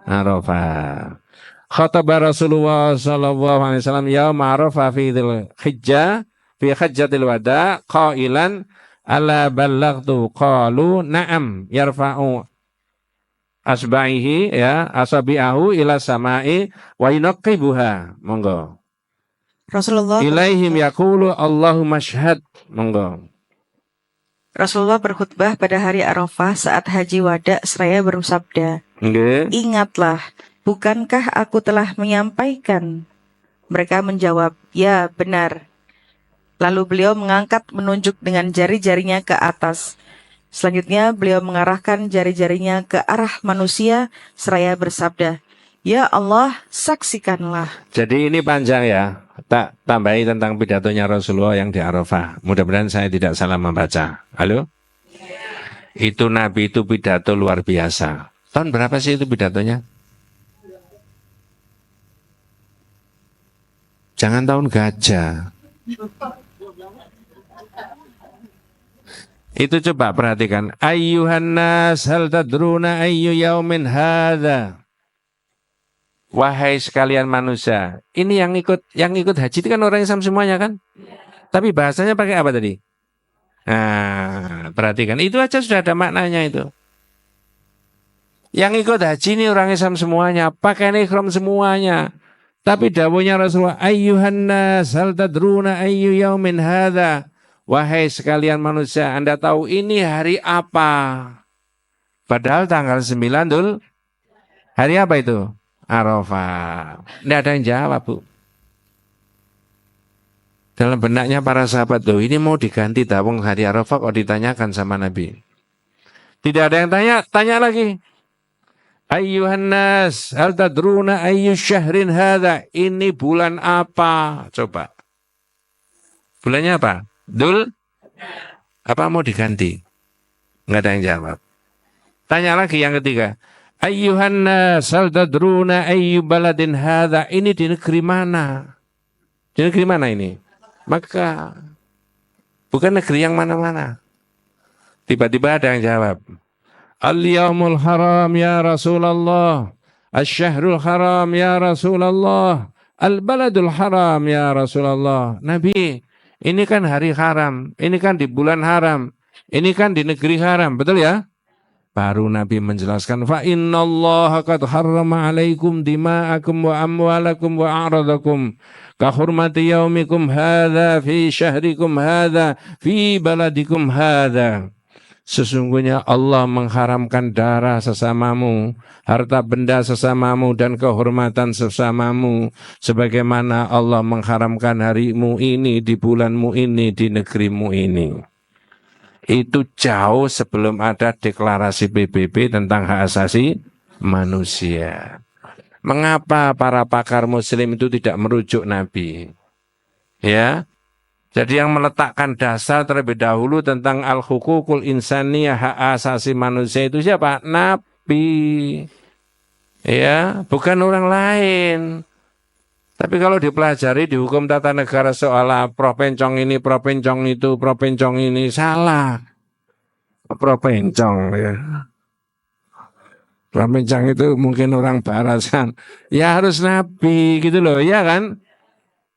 Arafah. Khataba Rasulullah Sallallahu Alaihi Wasallam yaum Arafah fi dzil hijjah fi hajjatil wada qailan ala ballaghtu qalu na'am yarfa'u asba'ihi ya asabi'ahu ila sama'i wa yunqibuha. Monggo. Rasulullah Ilaihim yaqulu Allahumma syhad. Monggo. Rasulullah berkhutbah pada hari Arafah saat haji wada seraya bersabda, Nggih. "Ingatlah, bukankah aku telah menyampaikan?" Mereka menjawab, "Ya, benar." Lalu beliau mengangkat menunjuk dengan jari-jarinya ke atas. Selanjutnya beliau mengarahkan jari-jarinya ke arah manusia seraya bersabda, "Ya Allah, saksikanlah." Jadi ini panjang ya. Tak tambahi tentang pidatonya Rasulullah yang di Arafah. Mudah-mudahan saya tidak salah membaca. Halo? Itu Nabi itu pidato luar biasa. Tahun berapa sih itu pidatonya? Jangan tahun gajah. Itu coba perhatikan. Ayyuhan nas hal tadruna ayyu yaumin hadza. Wahai sekalian manusia, ini yang ikut haji itu kan orang Islam semuanya kan? Tapi bahasanya pakai apa tadi? Nah, perhatikan, itu aja sudah ada maknanya itu. Yang ikut haji ini orang Islam semuanya, pakai ihram semuanya. Tapi dawuhnya Rasulullah, ayyuhan nas hal tadruna ayyu yaumin hadza. Wahai sekalian manusia, Anda tahu ini hari apa? Padahal tanggal 9 Dzul. Hari apa itu? Arafah. Tidak ada yang jawab, Bu. Dalam benaknya para sahabat, tuh ini mau diganti tawung hari Arafah kok ditanyakan sama Nabi. Tidak ada yang tanya lagi. Ayyuhan nas, hal tadruna ayyu syahrin hadza. Ini bulan apa? Coba. Bulannya apa? Dzul? Apa mau diganti? Enggak ada yang jawab. Tanya lagi yang ketiga. Ayyuhan nas, hal tadruna ayyu baladin hadza. Ini di negeri mana? Di negeri mana ini? Maka bukan negeri yang mana-mana. Tiba-tiba ada yang jawab. Al-yawmul haram ya Rasulullah. Asy-syahrul haram ya Rasulullah. Al-baladul haram ya Rasulullah. Nabi, ini kan hari haram. Ini kan di bulan haram. Ini kan di negeri haram. Betul ya? Baru Nabi menjelaskan, fa innallaha qad harrama 'alaikum dima'akum wa amwalakum wa a'radakum ka hurmati yaumikum hadza fi syahrikum hadza fi baladikum hadza. Sesungguhnya Allah mengharamkan darah sesamamu, harta benda sesamamu dan kehormatan sesamamu sebagaimana Allah mengharamkan harimu ini di bulanmu ini di negerimu ini. Itu jauh sebelum ada deklarasi PBB tentang hak asasi manusia. Mengapa para pakar muslim itu tidak merujuk Nabi? Ya, jadi yang meletakkan dasar terlebih dahulu tentang al-hukukul insaniyah, hak asasi manusia itu siapa? Nabi. Ya, bukan orang lain. Tapi kalau dipelajari di hukum tata negara seolah propencong ini, propencong itu, propencong ini, salah. Propencong ya. Propencong itu mungkin orang barasan. Ya harus Nabi gitu loh, ya kan?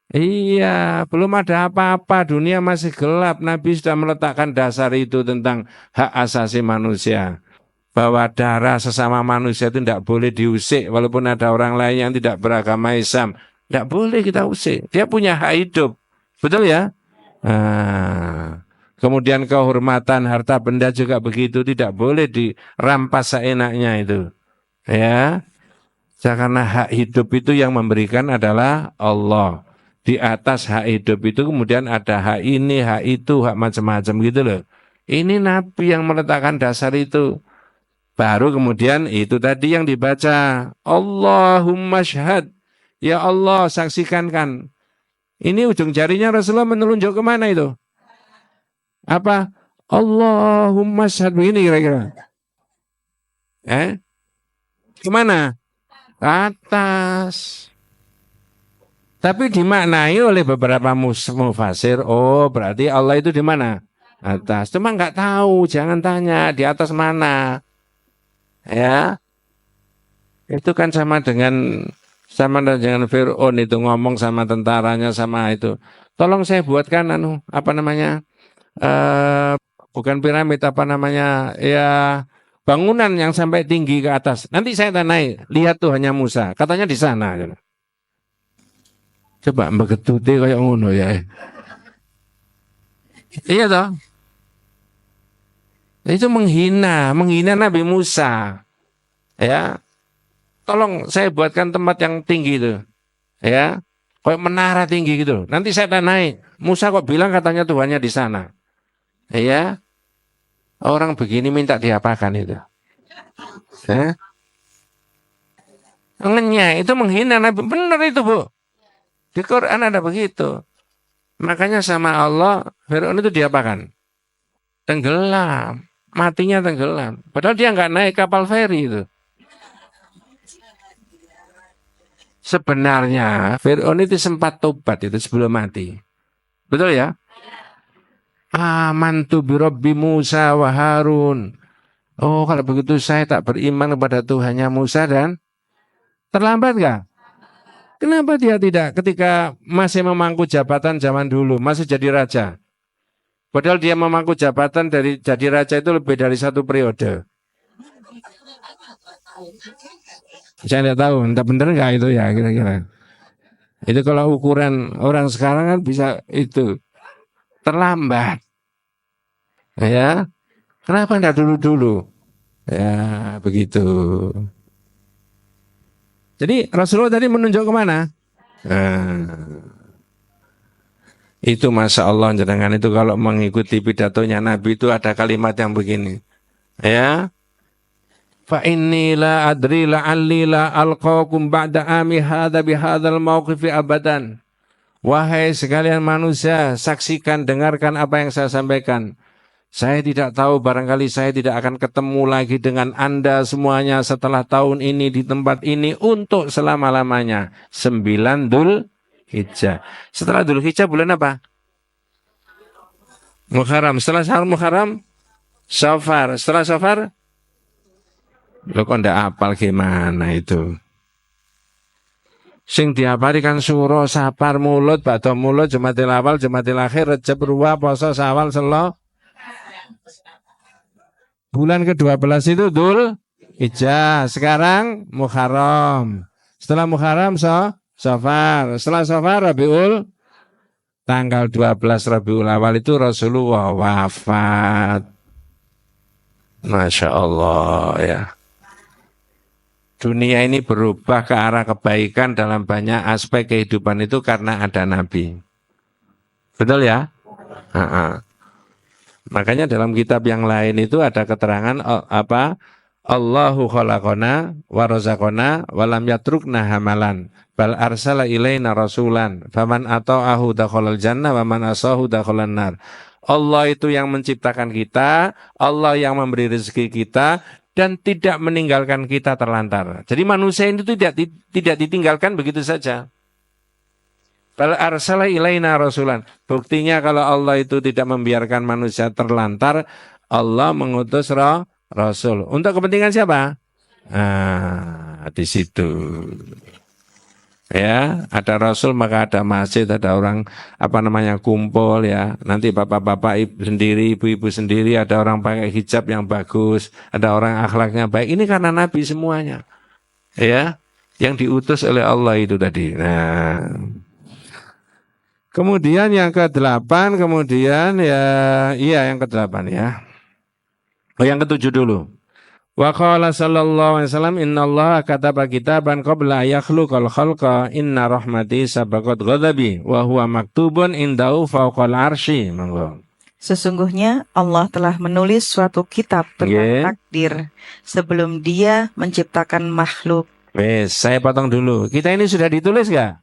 Iya, belum ada apa-apa, dunia masih gelap. Nabi sudah meletakkan dasar itu tentang hak asasi manusia. Bahwa darah sesama manusia itu tidak boleh diusik, walaupun ada orang lain yang tidak beragama Islam. Tidak boleh kita usik. Dia punya hak hidup. Betul ya? Nah, kemudian kehormatan harta benda juga begitu. Tidak boleh dirampas seenaknya itu. Ya. Karena hak hidup itu yang memberikan adalah Allah. Di atas hak hidup itu kemudian ada hak ini, hak itu, hak macam-macam gitu loh. Ini Nabi yang meletakkan dasar itu. Baru kemudian itu tadi yang dibaca. Allahumma syhad. Ya Allah, saksikan kan. Ini ujung jarinya Rasulullah menunjuk kemana itu? Apa? Allahumma syhad. Begini kira-kira. Kemana? Atas. Tapi dimaknai oleh beberapa mufasir. Oh, berarti Allah itu di mana? Atas. Cuma nggak tahu. Jangan tanya di atas mana. Ya. Itu kan sama dengan Fir'aun itu ngomong sama tentaranya sama itu. Tolong saya buatkan bukan piramid ya bangunan yang sampai tinggi ke atas. Nanti saya tanai, lihat tuh hanya Musa. Katanya di sana. Coba begetuti kayak ngono ya. Iya toh? Itu menghina Nabi Musa. Ya. Tolong saya buatkan tempat yang tinggi itu. Ya. kayak menara tinggi gitu. Nanti setan naik. Musa kok bilang katanya Tuhannya di sana. Ya, orang begini minta diapakan itu? Ya? Ngenyek itu menghina Nabi. Benar itu, Bu. Di Quran ada begitu. Makanya sama Allah, Fir'aun itu diapakan? Tenggelam. Matinya tenggelam. Padahal dia nggak naik kapal feri itu. Sebenarnya Fir'aun itu sempat tobat itu sebelum mati. Betul ya? Amantu bi Rabbi Musa wa Harun. Oh, kalau begitu saya tak beriman kepada Tuhannya Musa dan terlambat nggak? Kenapa dia tidak ketika masih memangku jabatan zaman dulu, masih jadi raja? Padahal dia memangku jabatan dari jadi raja itu lebih dari 1 periode. Saya tidak tahu, entah benar nggak itu ya kira-kira. Itu kalau ukuran orang sekarang kan bisa itu terlambat. Ya, kenapa enggak dulu-dulu? Ya, begitu. Jadi Rasulullah tadi menunjuk kemana? Itu Masya Allah, jenengan itu kalau mengikuti pidatonya Nabi itu ada kalimat yang begini. Ya, fa inni la adri la'alli la alqakum ba'da ami hadha bihadzal mauqifi abadan. Wahai sekalian manusia, saksikan, dengarkan apa yang saya sampaikan. Saya tidak tahu, barangkali saya tidak akan ketemu lagi dengan Anda semuanya setelah tahun ini di tempat ini untuk selama-lamanya. 9 Dzulhijjah. Setelah Dzulhijjah bulan apa? Muharram. Setelah Syahr Muharram, Safar. Setelah Safar, lo kok ndak hafal gimana itu? Sing diapari kan Suro, Safar, Mulud, Ba'da Mulud, Jumadil Awal, Jumadil Akhir, Rejab, Ruwa, Poso, Syawal, Selo. Bulan ke-12 itu Dzulhijjah. Sekarang Muharram. Setelah Muharram Safar. Setelah Safar Rabiul. Tanggal 12 Rabiul Awal itu Rasulullah wafat. Masya Allah ya. Dunia ini berubah ke arah kebaikan dalam banyak aspek kehidupan itu karena ada Nabi. Betul ya? Makanya dalam kitab yang lain itu ada keterangan apa? Allahu khalaqana wa razaqana wa lam yatrukna hamalan bal arsala ilaina rasulan faman ata'ahu dakhalal jannah wa man asahu dakhalan nar. Allah itu yang menciptakan kita, Allah yang memberi rezeki kita dan tidak meninggalkan kita terlantar. Jadi manusia itu tidak ditinggalkan begitu saja. Bal arsala ilaina rasulan. Buktinya kalau Allah itu tidak membiarkan manusia terlantar, Allah mengutus rasul. Untuk kepentingan siapa? Di situ. Ya, ada rasul maka ada masjid, ada orang kumpul ya. Nanti bapak-bapak sendiri, ibu-ibu sendiri, ada orang pakai hijab yang bagus, ada orang akhlaknya baik. Ini karena Nabi semuanya. Ya, yang diutus oleh Allah itu tadi. Nah, kemudian yang ke-8, kemudian yang ke-8 ya. Oh, yang ke-7 dulu. Wa qala sallallahu alaihi wasallam innallaha kataba kitaban qabla yakhluqal khalqa inna rahmati sabaqat ghadabi wa huwa maktubun indahu fawqal arsy. Monggo. Sesungguhnya Allah telah menulis suatu kitab tentang takdir sebelum Dia menciptakan makhluk. Saya potong dulu. Kita ini sudah ditulis enggak?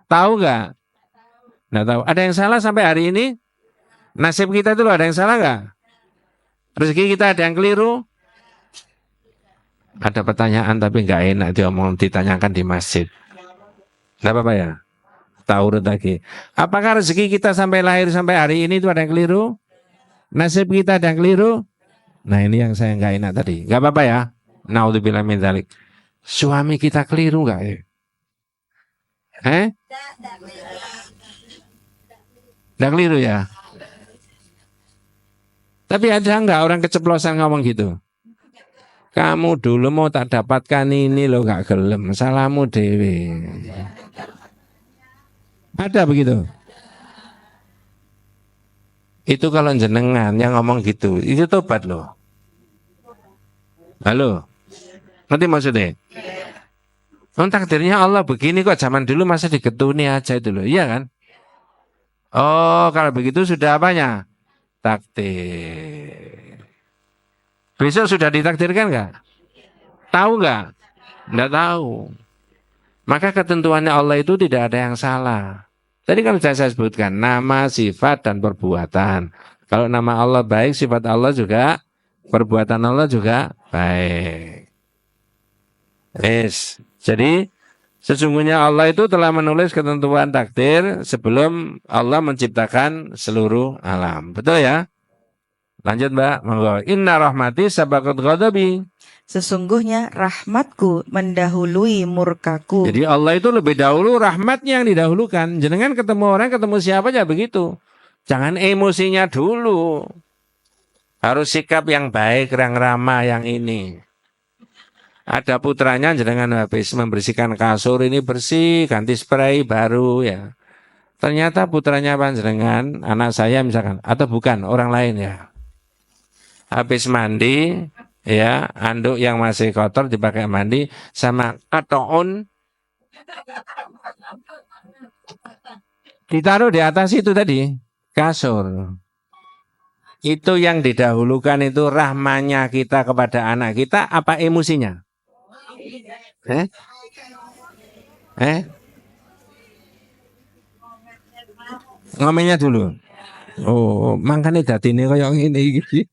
Tahu enggak? Nggak tahu. Ada yang salah sampai hari ini? Nasib kita itu ada yang salah enggak? Rezeki kita ada yang keliru? Ada pertanyaan tapi enggak enak ditanyakan di masjid. Enggak apa-apa ya? Tahu lagi. Apakah rezeki kita sampai lahir sampai hari ini itu ada yang keliru? Nasib kita ada yang keliru? Nah ini yang saya enggak enak tadi. Enggak apa-apa ya? Naudzubillah min dzalik. Suami kita keliru enggak ya? Enggak keliru ya? Tapi ada enggak orang keceplosan ngomong gitu? Kamu dulu mau tak dapatkan ini loh gak gelem, salahmu dewe. Ada begitu? Itu kalau jenengan yang ngomong gitu, itu tobat loh. Halo? Ngerti maksudnya? Oh, takdirnya Allah begini kok, zaman dulu masa digetuni aja itu loh, iya kan? Oh, kalau begitu sudah apanya? Takdir. Besok sudah ditakdirkan nggak? Tahu nggak? Nggak tahu. Maka ketentuannya Allah itu tidak ada yang salah. Tadi kan sudah saya sebutkan nama, sifat, dan perbuatan. Kalau nama Allah baik, sifat Allah juga, perbuatan Allah juga baik. Yes. Jadi sesungguhnya Allah itu telah menulis ketentuan takdir sebelum Allah menciptakan seluruh alam. Betul ya? Lanjut Mbak. Monggo. Inna rahmati sabaqat ghadabi. Sesungguhnya rahmatku mendahului murkaku. Jadi Allah itu lebih dahulu rahmatnya yang didahulukan. Jangan ketemu orang, ketemu siapa aja begitu. Jangan emosinya dulu. Harus sikap yang baik, yang ramah, yang ini. Ada putranya jenengan habis membersihkan kasur ini bersih, ganti spray baru ya. Ternyata putranya panjenengan, anak saya misalkan, atau bukan orang lain ya. Habis mandi, ya anduk yang masih kotor dipakai mandi sama katoon ditaruh di atas itu tadi kasur. Itu yang didahulukan itu rahmanya kita kepada anak kita apa emosinya? Eh? Eh? Ngomennya dulu. Oh, makanya datine kayak ngene iki.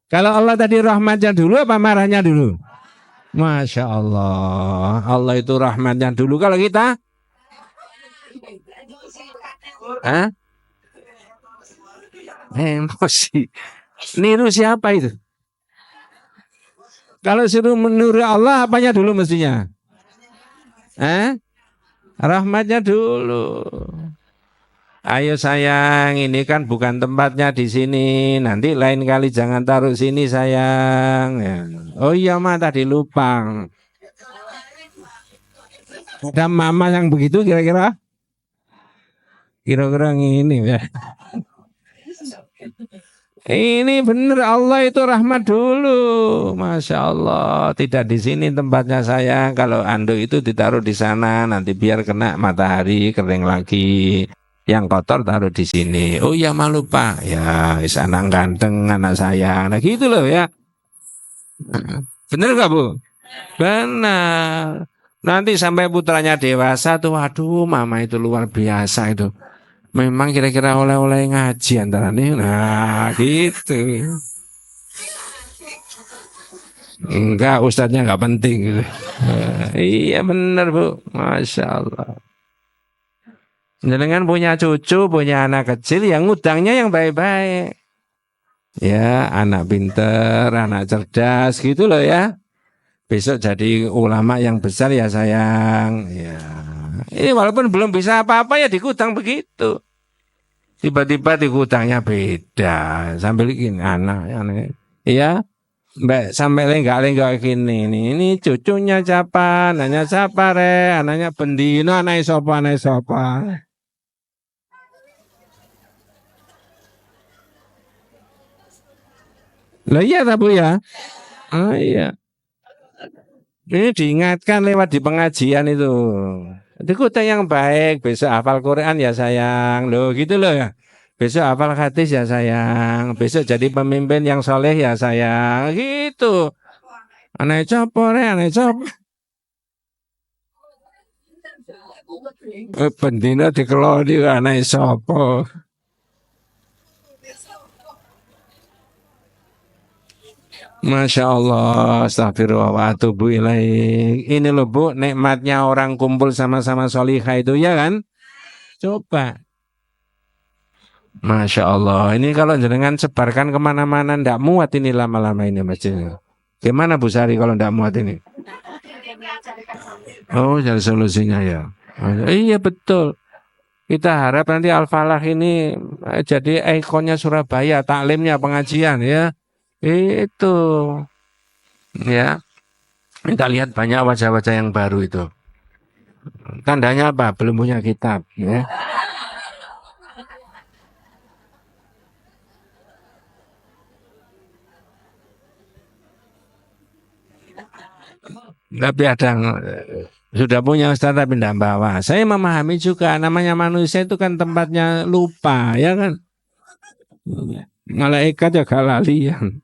Kalau Allah tadi rahmatnya dulu apa marahnya dulu? Masya Allah. Allah itu rahmatnya dulu. Kalau kita? Hah? Emosi. Niru siapa itu? Kalau suruh meniru Allah, apanya dulu mestinya? Rahmatnya dulu. Ayo sayang, ini kan bukan tempatnya di sini. Nanti lain kali jangan taruh sini sayang. Ya. Oh iya mah tadi lupa. Ada mama yang begitu kira-kira? Kira-kira ini ya. Ini benar Allah itu rahmat dulu. Masya Allah. Tidak di sini tempatnya sayang. Kalau anduk itu ditaruh di sana. Nanti biar kena matahari kering lagi. Yang kotor taruh di sini. Oh ya malu pak. Ya anak ganteng anak sayang. Nah gitu loh ya. Bener gak bu? Benar. Nanti sampai putranya dewasa tuh. Waduh mama itu luar biasa itu. Memang kira-kira oleh-oleh ngaji antara nih. Nah gitu. Enggak ustadznya enggak penting gitu. Iya benar bu. Masya Allah. Jangan punya cucu, punya anak kecil yang ngutangnya yang baik-baik. Ya anak pinter, anak cerdas gitu loh ya. Besok jadi ulama yang besar ya sayang. Ya. Ini walaupun belum bisa apa-apa ya dikutang begitu. Tiba-tiba dikutangnya beda. Sambil gini anak. Ya. Mbak sampai lenggak-lenggak gini. Ini cucunya siapa? Anaknya siapa re? Anaknya bendino, anaknya sopa, anaknya sopa. Lah iya tak Bu ya? Oh iya. Ini diingatkan lewat di pengajian itu. Dikutang yang baik, besok hafal Quran ya sayang. Loh gitu loh ya. Besok hafal hadis ya sayang. Besok jadi pemimpin yang soleh ya sayang. Gitu. Aneh copor ya, aneh copor. Bendina dikelodi aneh sopo. Masya Allah, astagfirullah wa atubu ilaik. Ini loh Bu, nikmatnya orang kumpul sama-sama solihah itu ya kan? Coba. Masya Allah, ini kalau jenengan sebarkan kemana-mana ndak muat ini lama-lama ini masjid. Gimana Bu Sari kalau ndak muat ini? Oh, jadi solusinya ya. Iya betul. Kita harap nanti Al-Falah ini jadi ikonnya Surabaya, taklimnya pengajian ya. Itu ya. Kita lihat banyak wajah-wajah yang baru itu. Tandanya apa? Belum punya kitab ya. Tapi ada yang sudah punya ustaz tapi tidak bawa. Saya memahami juga namanya manusia itu kan tempatnya lupa, ya kan? Malaikat ya gak lalian.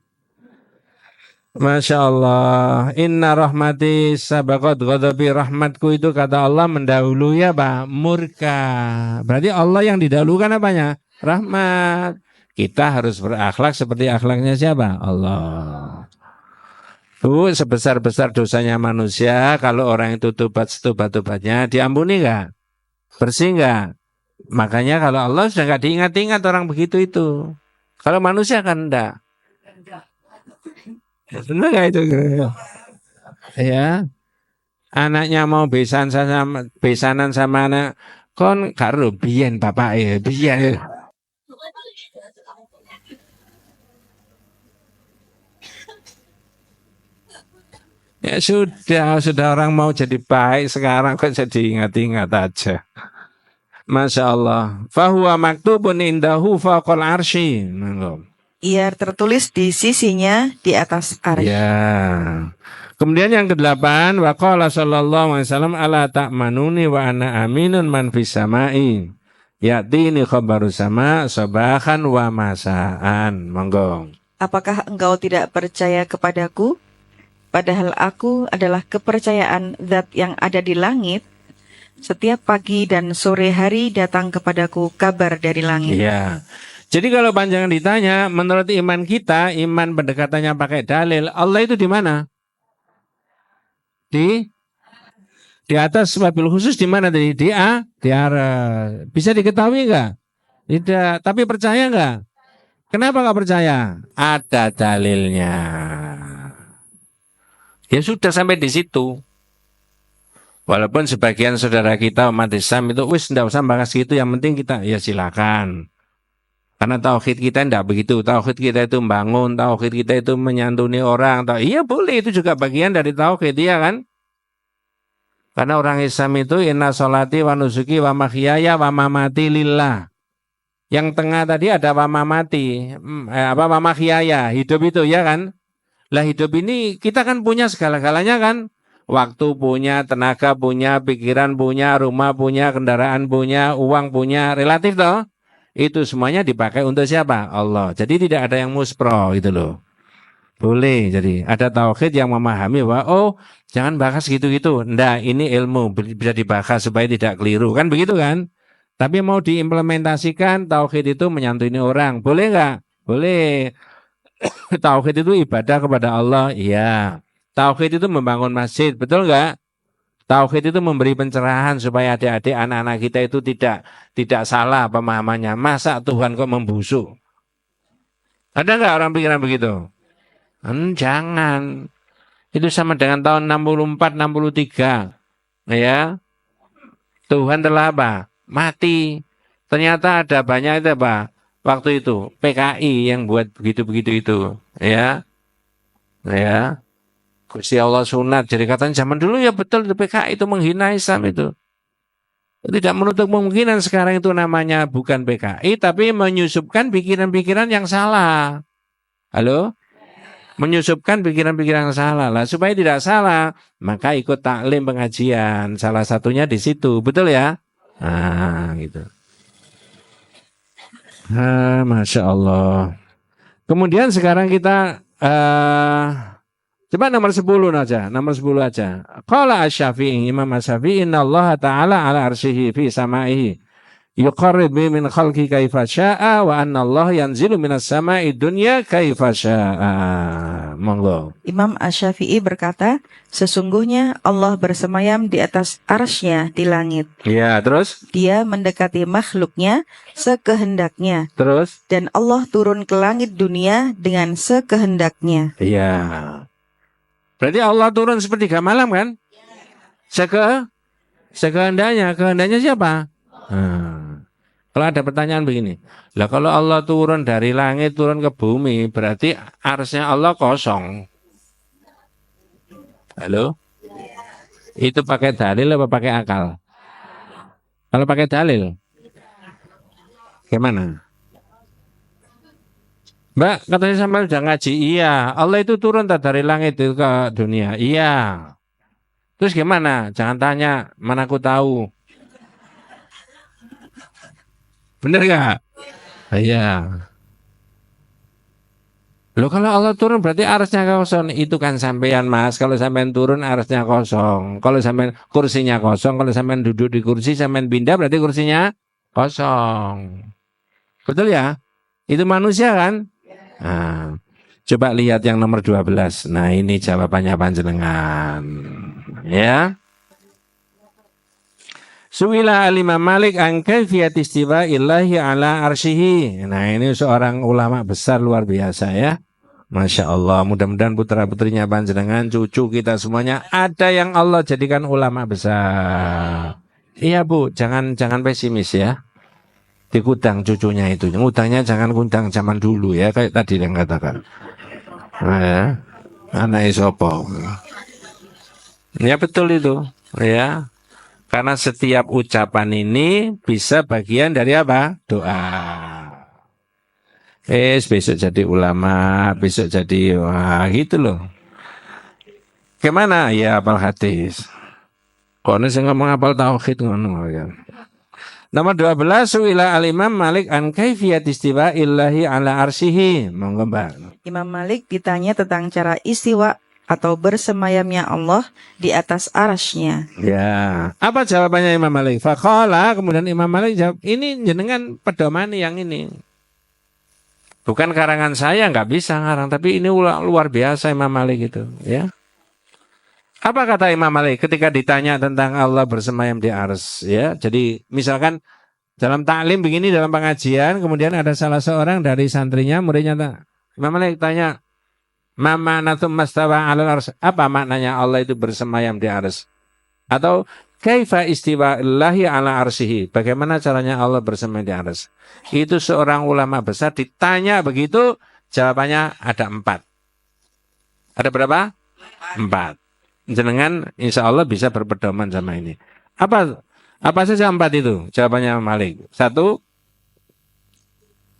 Masya Allah. Inna rahmati sabaqat ghadabi, rahmatku itu kata Allah mendahului apa? Murka. Berarti Allah yang didahulukan apanya? Rahmat. Kita harus berakhlak seperti akhlaknya siapa? Allah. Bu, sebesar-besar dosanya manusia, kalau orang itu tobat setobat-tobatnya, diampuni enggak? Bersih enggak? Makanya kalau Allah sudah enggak diingat-ingat orang begitu itu. Kalau manusia kan enggak. Benar enggak itu? Ya. Anaknya mau besanan sama anak, kon karo biyen bapak biyen. Ya sudah orang mau jadi baik sekarang kok jadi ingat-ingat aja. Masya Allah. Fahuwa maktubun indahu faqal arsy. Ia tertulis di sisinya di atas arsy. Ya. Kemudian yang ke-8, wa qala sallallahu alaihi wasallam ala ta'manuni wa ana aminun man fis samai. Ya'tini khabaru sama sabahan wa masaan. Monggo. Apakah engkau tidak percaya kepadaku? Padahal aku adalah kepercayaan zat yang ada di langit. Setiap pagi dan sore hari datang kepadaku kabar dari langit. Iya. Jadi kalau panjangan ditanya, menurut iman kita, iman pendekatannya pakai dalil, Allah itu di mana? Di atas wabil khusus di mana tadi? Di aras. Bisa diketahui enggak? Tidak. Tapi percaya enggak? Kenapa enggak percaya? Ada dalilnya. Ya sudah sampai di situ. Walaupun sebagian saudara kita umat Islam itu wis enggak usah bahas gitu, yang penting kita ya silakan. Karena tauhid kita enggak begitu. Tauhid kita itu membangun, tauhid kita itu menyantuni orang. Iya boleh, itu juga bagian dari tauhid, ya kan? Karena orang Islam itu inna sholati wa nusuki wa mahyaya wa mamati lillah. Yang tengah tadi ada wa mamati, wa mahyaya, hidup itu ya kan? Lah hidup ini kita kan punya segala-galanya kan. Waktu punya, tenaga punya, pikiran punya, rumah punya, kendaraan punya, uang punya, relatif toh. Itu semuanya dipakai untuk siapa? Allah. Jadi tidak ada yang muspro gitu loh. Boleh. Jadi ada tauhid yang memahami bahwa oh jangan bahas gitu-gitu. Nggak, ini ilmu bisa dibahas supaya tidak keliru. Kan begitu kan? Tapi mau diimplementasikan tauhid itu menyantuni orang. Boleh nggak? Boleh. Tauhid itu ibadah kepada Allah, iya. Tauhid itu membangun masjid, betul nggak? Tauhid itu memberi pencerahan supaya adik-adik anak-anak kita itu tidak salah pemahamannya. Masa Tuhan kok membusuk? Ada nggak orang pikiran begitu? Jangan. Itu sama dengan tahun 64, 63. Ya. Tuhan telah apa? Mati. Ternyata ada banyak itu apa? Waktu itu PKI yang buat begitu-begitu itu, ya, Gusti Allah sunat. Jadi katanya zaman dulu ya betul itu PKI itu menghina Islam itu. Tidak menutup kemungkinan sekarang itu namanya bukan PKI tapi menyusupkan pikiran-pikiran yang salah. Halo? Menyusupkan pikiran-pikiran yang salah lah supaya tidak salah maka ikut taklim pengajian. Salah satunya di situ, betul ya? Nah, gitu. Masya Allah. Kemudian sekarang kita coba nomor 10 aja, nomor 10 aja. Qala Asy-Syafi'i, Imam Asy-Syafi'i, inna Allah Ta'ala ala arsyihi fi samaihi yuqarrib min khalqi kaifa syaa wa anna Allah yanzilu minas sama'i dunya kaifa syaa. Monggo. Imam Asy-Syafi'i berkata, sesungguhnya Allah bersemayam di atas arsy-Nya di langit. Ya, terus? Dia mendekati makhluknya sekehendaknya. Terus? Dan Allah turun ke langit dunia dengan sekehendaknya. Iya. Berarti Allah turun sepertiga malam kan? Sekehendaknya. Kehendaknya siapa? Kalau ada pertanyaan begini, lah kalau Allah turun dari langit turun ke bumi, berarti arsy-Nya Allah kosong. Halo? Itu pakai dalil apa pakai akal? Kalau pakai dalil, gimana? Mbak, katanya sama udah ngaji, iya. Allah itu turun dari langit itu ke dunia, iya. Terus gimana? Jangan tanya, mana aku tahu. Bener nggak? Iya. Loh kalau Allah turun berarti arasnya kosong. Itu kan sampean mas. Kalau sampean turun arasnya kosong. Kalau sampean kursinya kosong. Kalau sampean duduk di kursi sampean pindah berarti kursinya kosong. Betul ya? Itu manusia kan? Nah, coba lihat yang nomor 12. Nah ini jawabannya panjenengan. Ya. Su'ila al-Imam Malik an kaifiyat istiwa illahi ala arsyihi. Nah ini seorang ulama besar luar biasa ya. Masya Allah, mudah-mudahan putra-putrinya panjenengan, cucu kita semuanya ada yang Allah jadikan ulama besar. Iya Bu, jangan pesimis ya. Dikudang cucunya itu, ngutangnya jangan kundang zaman dulu ya, kayak tadi yang katakan. Nah, ya. Anak isopo. Ya betul itu, ya. Karena setiap ucapan ini bisa bagian dari apa? Doa. Besok jadi ulama, besok jadi wah gitu loh. Gimana? Ya hafal hadis. Kono sing ngomong hafal tauhid ngono ya. Nomor 12 suila al-Imam Malik an kaifiyat istiwa illahi ala arsyihi. Monggo Mbak. Imam Malik ditanya tentang cara istiwa atau bersemayamnya Allah di atas arasy-Nya. Ya, apa jawabannya Imam Malik? Faqala, kemudian Imam Malik jawab, ini jenengan pedomani yang ini. Bukan karangan saya, nggak bisa ngarang, tapi ini luar biasa Imam Malik itu, ya. Apa kata Imam Malik ketika ditanya tentang Allah bersemayam di ars, ya? Jadi misalkan dalam taklim begini, dalam pengajian, kemudian ada salah seorang dari santrinya, muridnya, Imam Malik tanya, Mama natum mastawa alal ars. Apa maknanya Allah itu bersemayam di ars? Atau kaifa istiwa illahi ala arsihi? Bagaimana caranya Allah bersemayam di ars? Itu seorang ulama besar ditanya begitu, jawabannya ada 4. Ada berapa? 4. Jenengan insya Allah bisa berpedoman sama ini. Apa saja 4 itu? Jawabannya Malik. 1.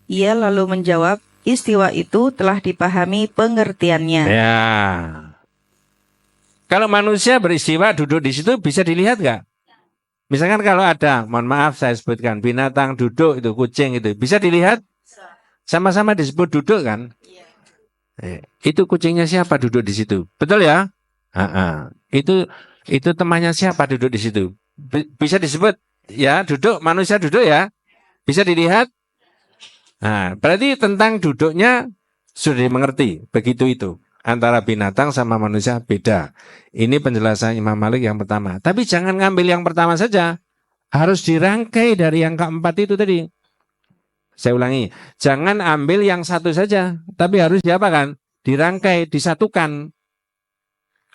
Ia lalu menjawab, istiwa itu telah dipahami pengertiannya. Ya. Kalau manusia beristiwa duduk di situ bisa dilihat nggak? Misalkan kalau ada, mohon maaf saya sebutkan, binatang duduk itu, kucing itu, bisa dilihat? Sama-sama disebut duduk kan? Itu kucingnya siapa duduk di situ? Betul ya? Itu temannya siapa duduk di situ? Bisa disebut ya duduk, manusia duduk ya? Bisa dilihat? Nah, berarti tentang duduknya sudah dimengerti, begitu itu. Antara binatang sama manusia beda. Ini penjelasan Imam Malik yang pertama. Tapi jangan ngambil yang pertama saja. Harus dirangkai dari yang keempat itu tadi. Saya ulangi, jangan ambil yang satu saja. Tapi harus diapakan? Dirangkai, disatukan.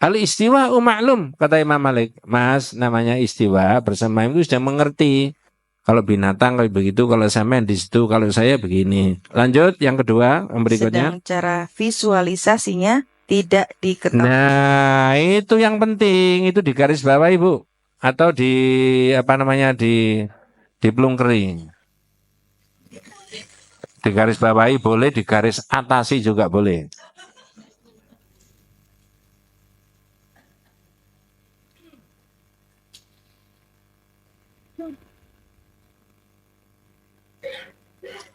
Al-istiwa maklum, kata Imam Malik. Mas, namanya istiwa, bersemayam itu sudah mengerti. Kalau binatang kayak begitu, kalau sampean di situ, kalau saya begini. Lanjut, yang kedua, yang berikutnya. Sedang cara visualisasinya tidak diketahui. Nah, itu yang penting, itu di garis bawah Ibu. Atau di di pelungkering. Di garis bawahi boleh, di garis atasi juga boleh.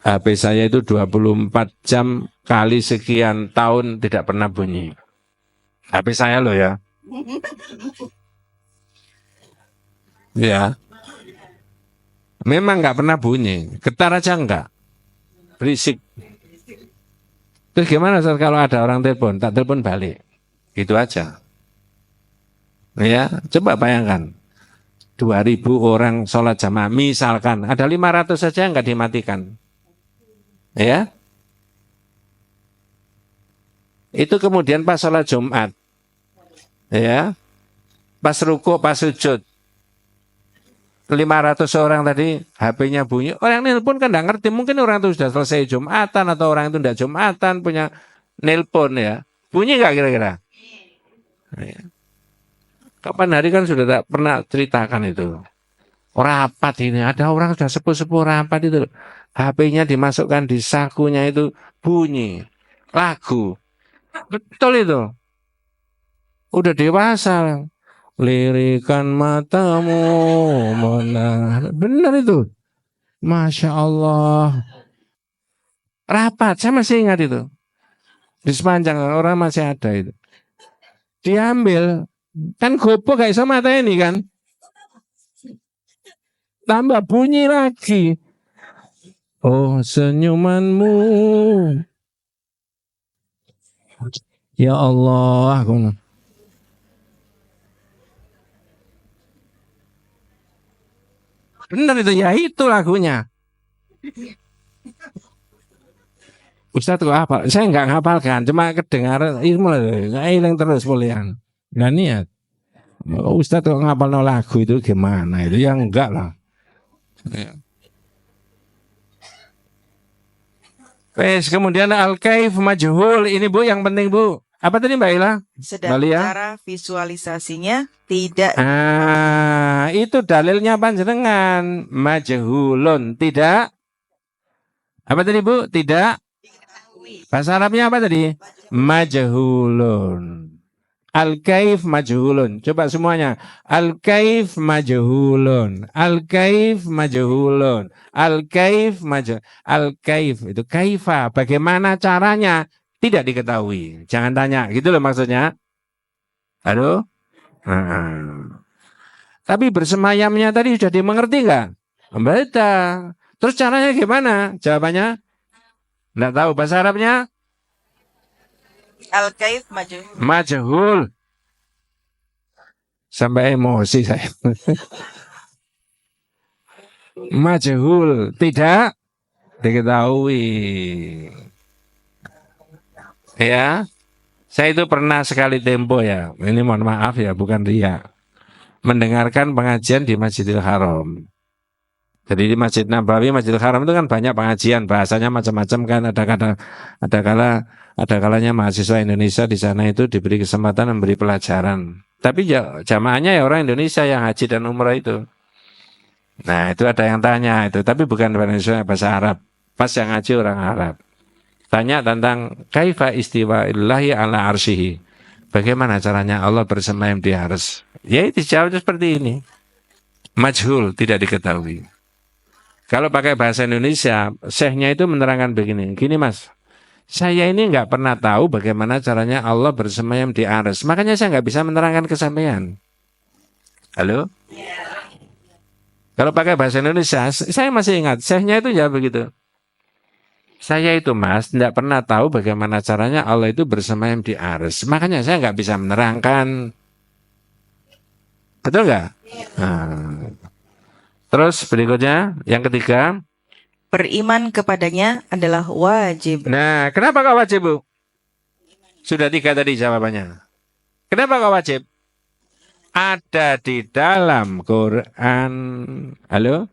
HP saya itu 24 jam kali sekian tahun tidak pernah bunyi. HP saya loh ya. Ya. Memang nggak pernah bunyi. Getar aja enggak. Berisik. Terus gimana Ustaz kalau ada orang telepon? Tak telepon balik. Gitu aja. Ya, coba bayangkan. 2.000 orang sholat jamaah. Misalkan ada 500 saja yang nggak dimatikan. Ya, itu kemudian pas sholat Jumat, ya, pas ruku, pas sujud, 500 orang tadi HP-nya bunyi, orang nelpon kan nggak ngerti, mungkin orang itu sudah selesai Jumatan atau orang itu tidak Jumatan punya nelpon ya, bunyi nggak kira-kira? Ya. Kapan hari kan sudah tak pernah ceritakan itu. Rapat ini, ada orang sudah sepuh-sepuh rapat itu. HP-nya dimasukkan di sakunya itu bunyi. Lagu. Betul itu. Udah dewasa. lirikan matamu benar itu. Masya Allah. Rapat, saya masih ingat itu. Di sepanjang orang masih ada itu. Diambil, kan gopo gak bisa mata ini kan. Tambah bunyi lagi. Oh senyumanmu. Ya Allah. Benar itu, ya itu lagunya. Ustadz kok hafal? Saya nggak ngapalkan, cuma kedengaran ilmu ngiling terus mulian. Nggak niat. Ustadz kok ngapal no lagu itu gimana? Itu yang enggak lah. Ya. Kemudian al-kaif majhul. Ini Bu yang penting Bu. Apa tadi Mbak Ila? Sedang cara visualisasinya tidak. Itu dalilnya panjenengan majhulun, tidak. Apa tadi Bu? Tidak. Bahasa Arabnya apa tadi? Majhulun. Al-kaif majhulun. Coba semuanya. Al-kaif majhulun. Al-kaif majhulun. Al-kaif majhulun. Al-kaif itu kaifa. Bagaimana caranya? Tidak diketahui. Jangan tanya. Gitu loh maksudnya. Halo? Tapi bersemayamnya tadi sudah dimengerti nggak? Membaca. Terus caranya gimana? Jawabannya? Nggak tahu. Bahasa Arabnya? Al-kaif majhul. Majhul. Sampai emosi saya. Majhul. Tidak diketahui. Ya. Saya itu pernah sekali tempo ya. Ini mohon maaf ya, bukan riya. Mendengarkan pengajian di Masjidil Haram. Jadi di Masjid Nabawi, Masjidil Haram itu kan banyak pengajian, bahasanya macam-macam kan. Ada kalanya mahasiswa Indonesia di sana itu diberi kesempatan memberi pelajaran. Tapi jamaahnya ya orang Indonesia yang haji dan umrah itu. Nah itu ada yang tanya itu, tapi bukan bahasa Arab. Pas yang haji orang Arab. Tanya tentang kaifa istiwa illahi ala arsyihi. Bagaimana caranya Allah bersemayam di ars? Ya itu jawabnya seperti ini. Majhul, tidak diketahui. Kalau pakai bahasa Indonesia, syekhnya itu menerangkan begini. Gini Mas, saya ini nggak pernah tahu bagaimana caranya Allah bersemayam di ars. Makanya saya nggak bisa menerangkan ke sampean. Halo? Kalau pakai bahasa Indonesia, saya masih ingat, syekhnya itu ya begitu. Saya itu Mas, tidak pernah tahu bagaimana caranya Allah itu bersemayam di ars. Makanya saya nggak bisa menerangkan. Betul nggak? Nah. Terus berikutnya, yang ketiga. Beriman kepadanya adalah wajib. Nah, kenapa kau wajib Bu? Sudah 3 tadi jawabannya. Kenapa kau wajib? Ada di dalam Quran. Halo?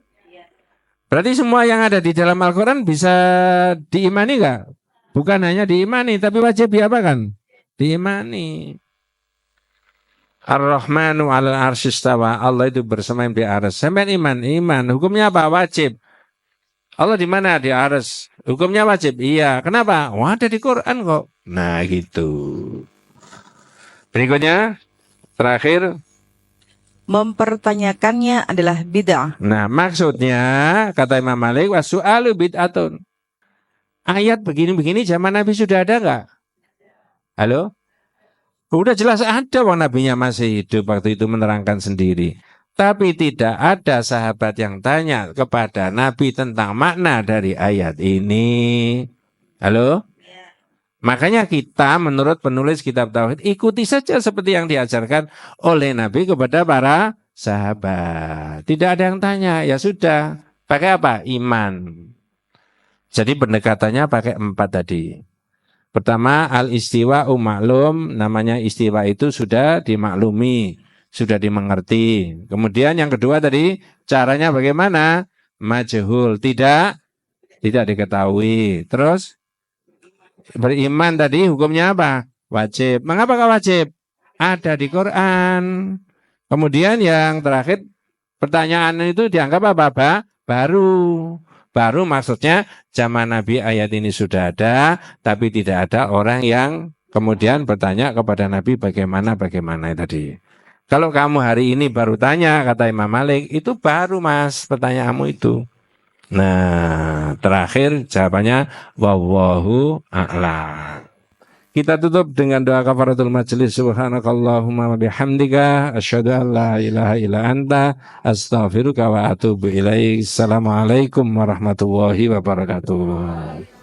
Berarti semua yang ada di dalam Al-Quran bisa diimani nggak? Bukan hanya diimani, tapi wajib diapakan? Diimani. Ar-Rahmanu 'alal arsy istawa. Allah itu bersemayam di arsy. Sampai iman. Hukumnya apa? Wajib. Allah di mana? Di arsy. Hukumnya wajib. Iya. Kenapa? Wah, ada di Quran kok. Nah, gitu. Berikutnya, terakhir. Mempertanyakannya adalah bid'ah. Nah, maksudnya kata Imam Malik, wasu'alu bid'atun. Ayat begini-begini zaman Nabi sudah ada nggak? Halo? Udah jelas ada, wong nabinya masih hidup waktu itu menerangkan sendiri. Tapi tidak ada sahabat yang tanya kepada Nabi tentang makna dari ayat ini. Halo? Makanya kita menurut penulis kitab Tauhid ikuti saja seperti yang diajarkan oleh Nabi kepada para sahabat. Tidak ada yang tanya, ya sudah. Pakai apa? Iman. Jadi pendekatannya pakai 4 tadi. Pertama, al-istiwa maklum, namanya istiwa itu sudah dimaklumi, sudah dimengerti. Kemudian yang kedua tadi, caranya bagaimana? Majhul, tidak diketahui. Terus, beriman tadi hukumnya apa? Wajib. Mengapa kau wajib? Ada di Quran. Kemudian yang terakhir, pertanyaan itu dianggap apa? Baru maksudnya zaman Nabi ayat ini sudah ada, tapi tidak ada orang yang kemudian bertanya kepada Nabi bagaimana tadi. Kalau kamu hari ini baru tanya, kata Imam Malik, itu baru mas pertanyaanmu itu. Nah, terakhir jawabannya wallahu a'lam. Kita tutup dengan doa kafaratul majelis. Subhanakallahumma wa bihamdika asyhadu an la ilaha illa anta astaghfiruka wa atubu ilaik. Assalamualaikum warahmatullahi wabarakatuh.